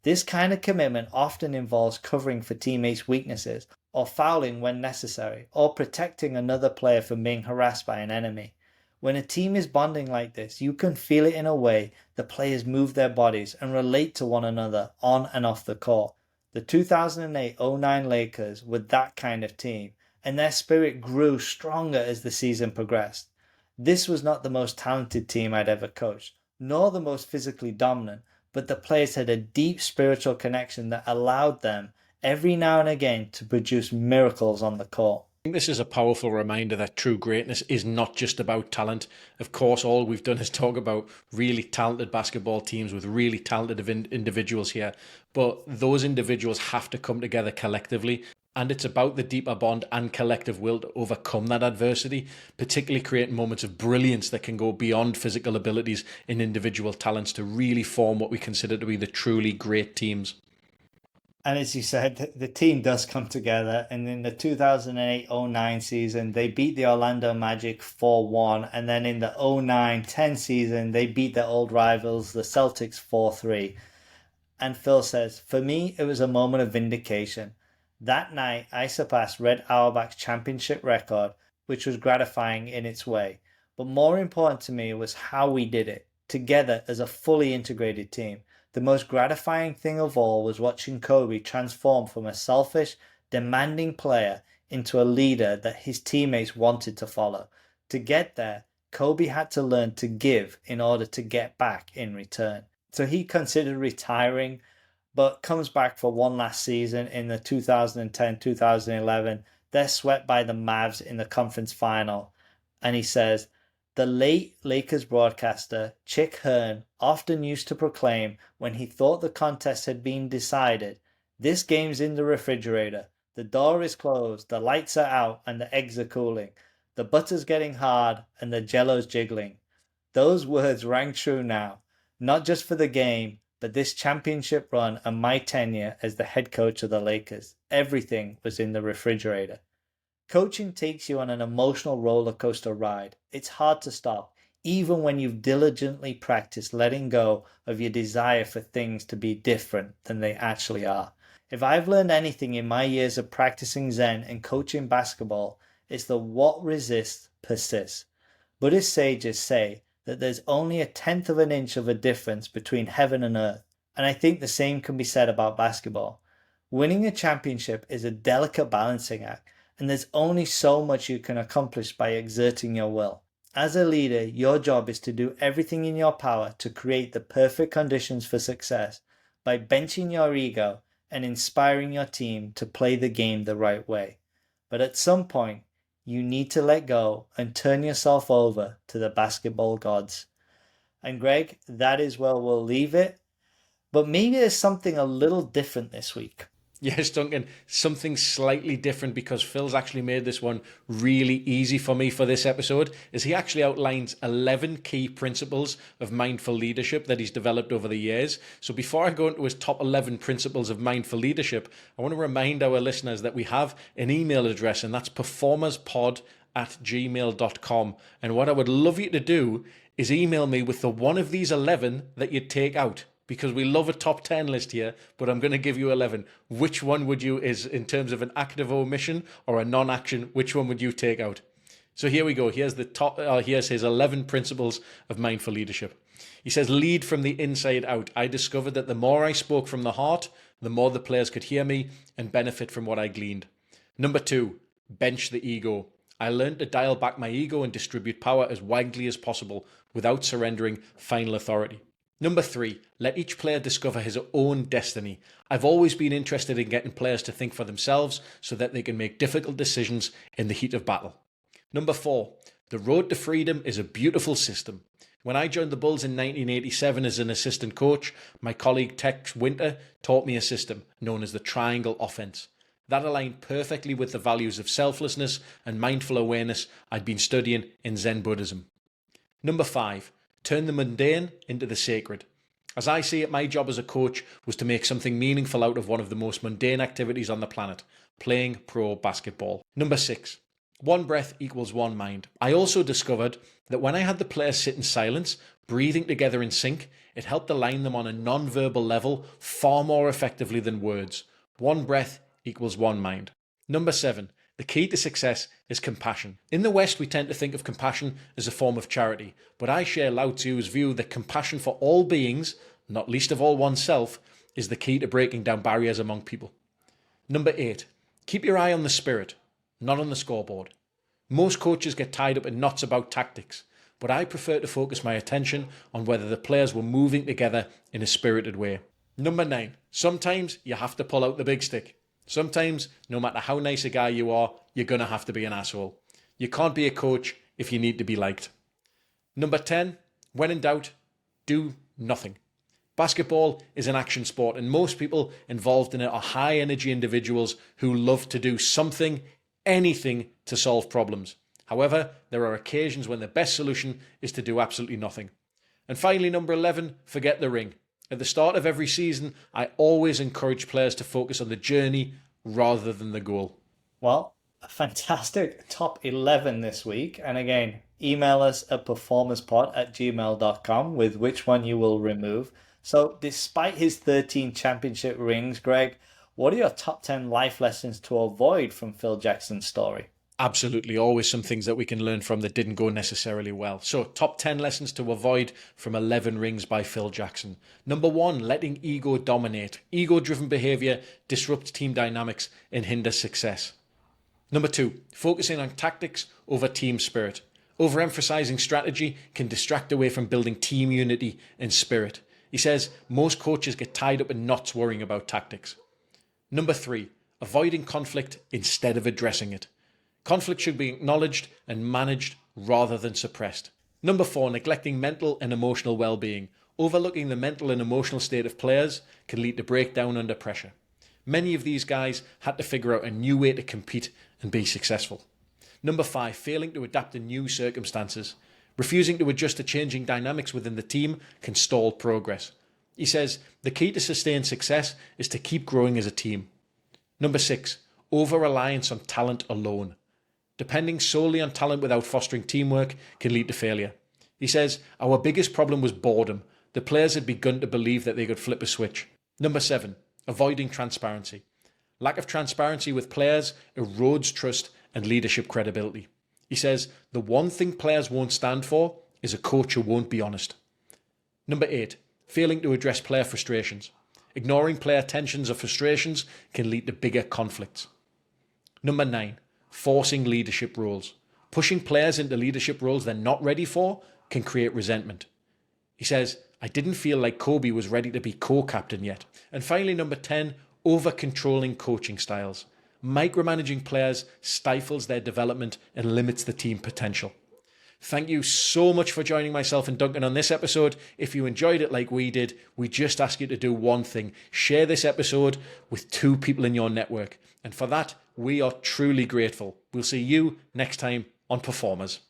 This kind of commitment often involves covering for teammates' weaknesses, or fouling when necessary, or protecting another player from being harassed by an enemy. When a team is bonding like this, you can feel it in a way the players move their bodies and relate to one another on and off the court. The 2008-09 Lakers were that kind of team, and their spirit grew stronger as the season progressed. This was not the most talented team I'd ever coached, nor the most physically dominant, but the players had a deep spiritual connection that allowed them, every now and again, to produce miracles on the court. I think this is a powerful reminder that true greatness is not just about talent. Of course, all we've done is talk about really talented basketball teams with really talented individuals here, but those individuals have to come together collectively. And it's about the deeper bond and collective will to overcome that adversity, particularly creating moments of brilliance that can go beyond physical abilities and individual talents to really form what we consider to be the truly great teams. And as you said, the team does come together. And in the 2008-09 season, they beat the Orlando Magic 4-1. And then in the 09-10 season, they beat their old rivals, the Celtics 4-3. And Phil says, for me, it was a moment of vindication. That night, I surpassed Red Auerbach's championship record, which was gratifying in its way. But more important to me was how we did it, together as a fully integrated team. The most gratifying thing of all was watching Kobe transform from a selfish, demanding player into a leader that his teammates wanted to follow. To get there, Kobe had to learn to give in order to get back in return. So he considered retiring, but comes back for one last season in the 2010-2011. They're swept by the Mavs in the conference final. And he says, the late Lakers broadcaster Chick Hearn often used to proclaim when he thought the contest had been decided, this game's in the refrigerator. The door is closed, the lights are out, and the eggs are cooling. The butter's getting hard, and the jello's jiggling. Those words rang true now, not just for the game, but this championship run and my tenure as the head coach of the Lakers. Everything was in the refrigerator. Coaching takes you on an emotional roller coaster ride. It's hard to stop, even when you've diligently practiced letting go of your desire for things to be different than they actually are. If I've learned anything in my years of practicing Zen and coaching basketball, it's that what resists persists. Buddhist sages say that there's only 1/10 of an inch of a difference between heaven and earth, and I think the same can be said about basketball. Winning a championship is a delicate balancing act, and there's only so much you can accomplish by exerting your will. As a leader, your job is to do everything in your power to create the perfect conditions for success by benching your ego and inspiring your team to play the game the right way. But at some point, you need to let go and turn yourself over to the basketball gods. And Greg, that is where we'll leave it. But maybe there's something a little different this week. Yes, Duncan, something slightly different, because Phil's actually made this one really easy for me for this episode, as he actually outlines 11 key principles of mindful leadership that he's developed over the years. So before I go into his top 11 principles of mindful leadership, I want to remind our listeners that we have an email address, and that's performerspod@gmail.com. And what I would love you to do is email me with the one of these 11 that you'd take out, because we love a top 10 list here, but I'm going to give you 11. Which one would you, is in terms of an active omission or a non-action, which one would you take out? So here we go. Here's the top. Here's his 11 principles of mindful leadership. He says, lead from the inside out. I discovered that the more I spoke from the heart, the more the players could hear me and benefit from what I gleaned. Number 2, bench the ego. I learned to dial back my ego and distribute power as widely as possible without surrendering final authority. Number 3, let each player discover his own destiny. I've always been interested in getting players to think for themselves so that they can make difficult decisions in the heat of battle. Number 4, the road to freedom is a beautiful system. When I joined the Bulls in 1987 as an assistant coach, my colleague Tex Winter taught me a system known as the triangle offense. That aligned perfectly with the values of selflessness and mindful awareness I'd been studying in Zen Buddhism. Number 5, turn the mundane into the sacred. As I see it, my job as a coach was to make something meaningful out of one of the most mundane activities on the planet, playing pro basketball. Number 6, one breath equals one mind. I also discovered that when I had the players sit in silence, breathing together in sync, it helped align them on a non-verbal level far more effectively than words. One breath equals one mind. Number 7, the key to success is compassion. In the West, we tend to think of compassion as a form of charity, but I share Lao Tzu's view that compassion for all beings, not least of all oneself, is the key to breaking down barriers among people. Number 8, keep your eye on the spirit, not on the scoreboard. Most coaches get tied up in knots about tactics, but I prefer to focus my attention on whether the players were moving together in a spirited way. Number 9, sometimes you have to pull out the big stick. Sometimes, no matter how nice a guy you are, you're going to have to be an asshole. You can't be a coach if you need to be liked. Number 10, when in doubt, do nothing. Basketball is an action sport, and most people involved in it are high energy individuals who love to do something, anything to solve problems. However, there are occasions when the best solution is to do absolutely nothing. And finally, number 11, forget the ring. At the start of every season, I always encourage players to focus on the journey rather than the goal. Well, a fantastic top 11 this week. And again, email us at performerspod@gmail.com with which one you will remove. So despite his 13 championship rings, Greg, What are your top 10 life lessons to avoid from Phil Jackson's story? Absolutely, always some things that we can learn from that didn't go necessarily well. So, top 10 lessons to avoid from 11 Rings by Phil Jackson. Number 1, letting ego dominate. Ego-driven behavior disrupts team dynamics and hinders success. Number 2, focusing on tactics over team spirit. Overemphasizing strategy can distract away from building team unity and spirit. He says most coaches get tied up in knots worrying about tactics. Number 3, avoiding conflict instead of addressing it. Conflict should be acknowledged and managed rather than suppressed. Number 4, neglecting mental and emotional well-being. Overlooking the mental and emotional state of players can lead to breakdown under pressure. Many of these guys had to figure out a new way to compete and be successful. Number 5, failing to adapt to new circumstances. Refusing to adjust to changing dynamics within the team can stall progress. He says the key to sustained success is to keep growing as a team. Number 6, over-reliance on talent alone. Depending solely on talent without fostering teamwork can lead to failure. He says, our biggest problem was boredom. The players had begun to believe that they could flip a switch. Number 7, avoiding transparency. Lack of transparency with players erodes trust and leadership credibility. He says, the one thing players won't stand for is a coach who won't be honest. Number 8, failing to address player frustrations. Ignoring player tensions or frustrations can lead to bigger conflicts. Number 9, forcing leadership roles. Pushing players into leadership roles they're not ready for can create resentment. He says, I didn't feel like Kobe was ready to be co-captain yet. And finally, number 10, over-controlling coaching styles. Micromanaging players stifles their development and limits the team potential. Thank you so much for joining myself and Duncan on this episode. If you enjoyed it like we did, we just ask you to do one thing. Share this episode with 2 people in your network. And for that, we are truly grateful. We'll see you next time on Performers.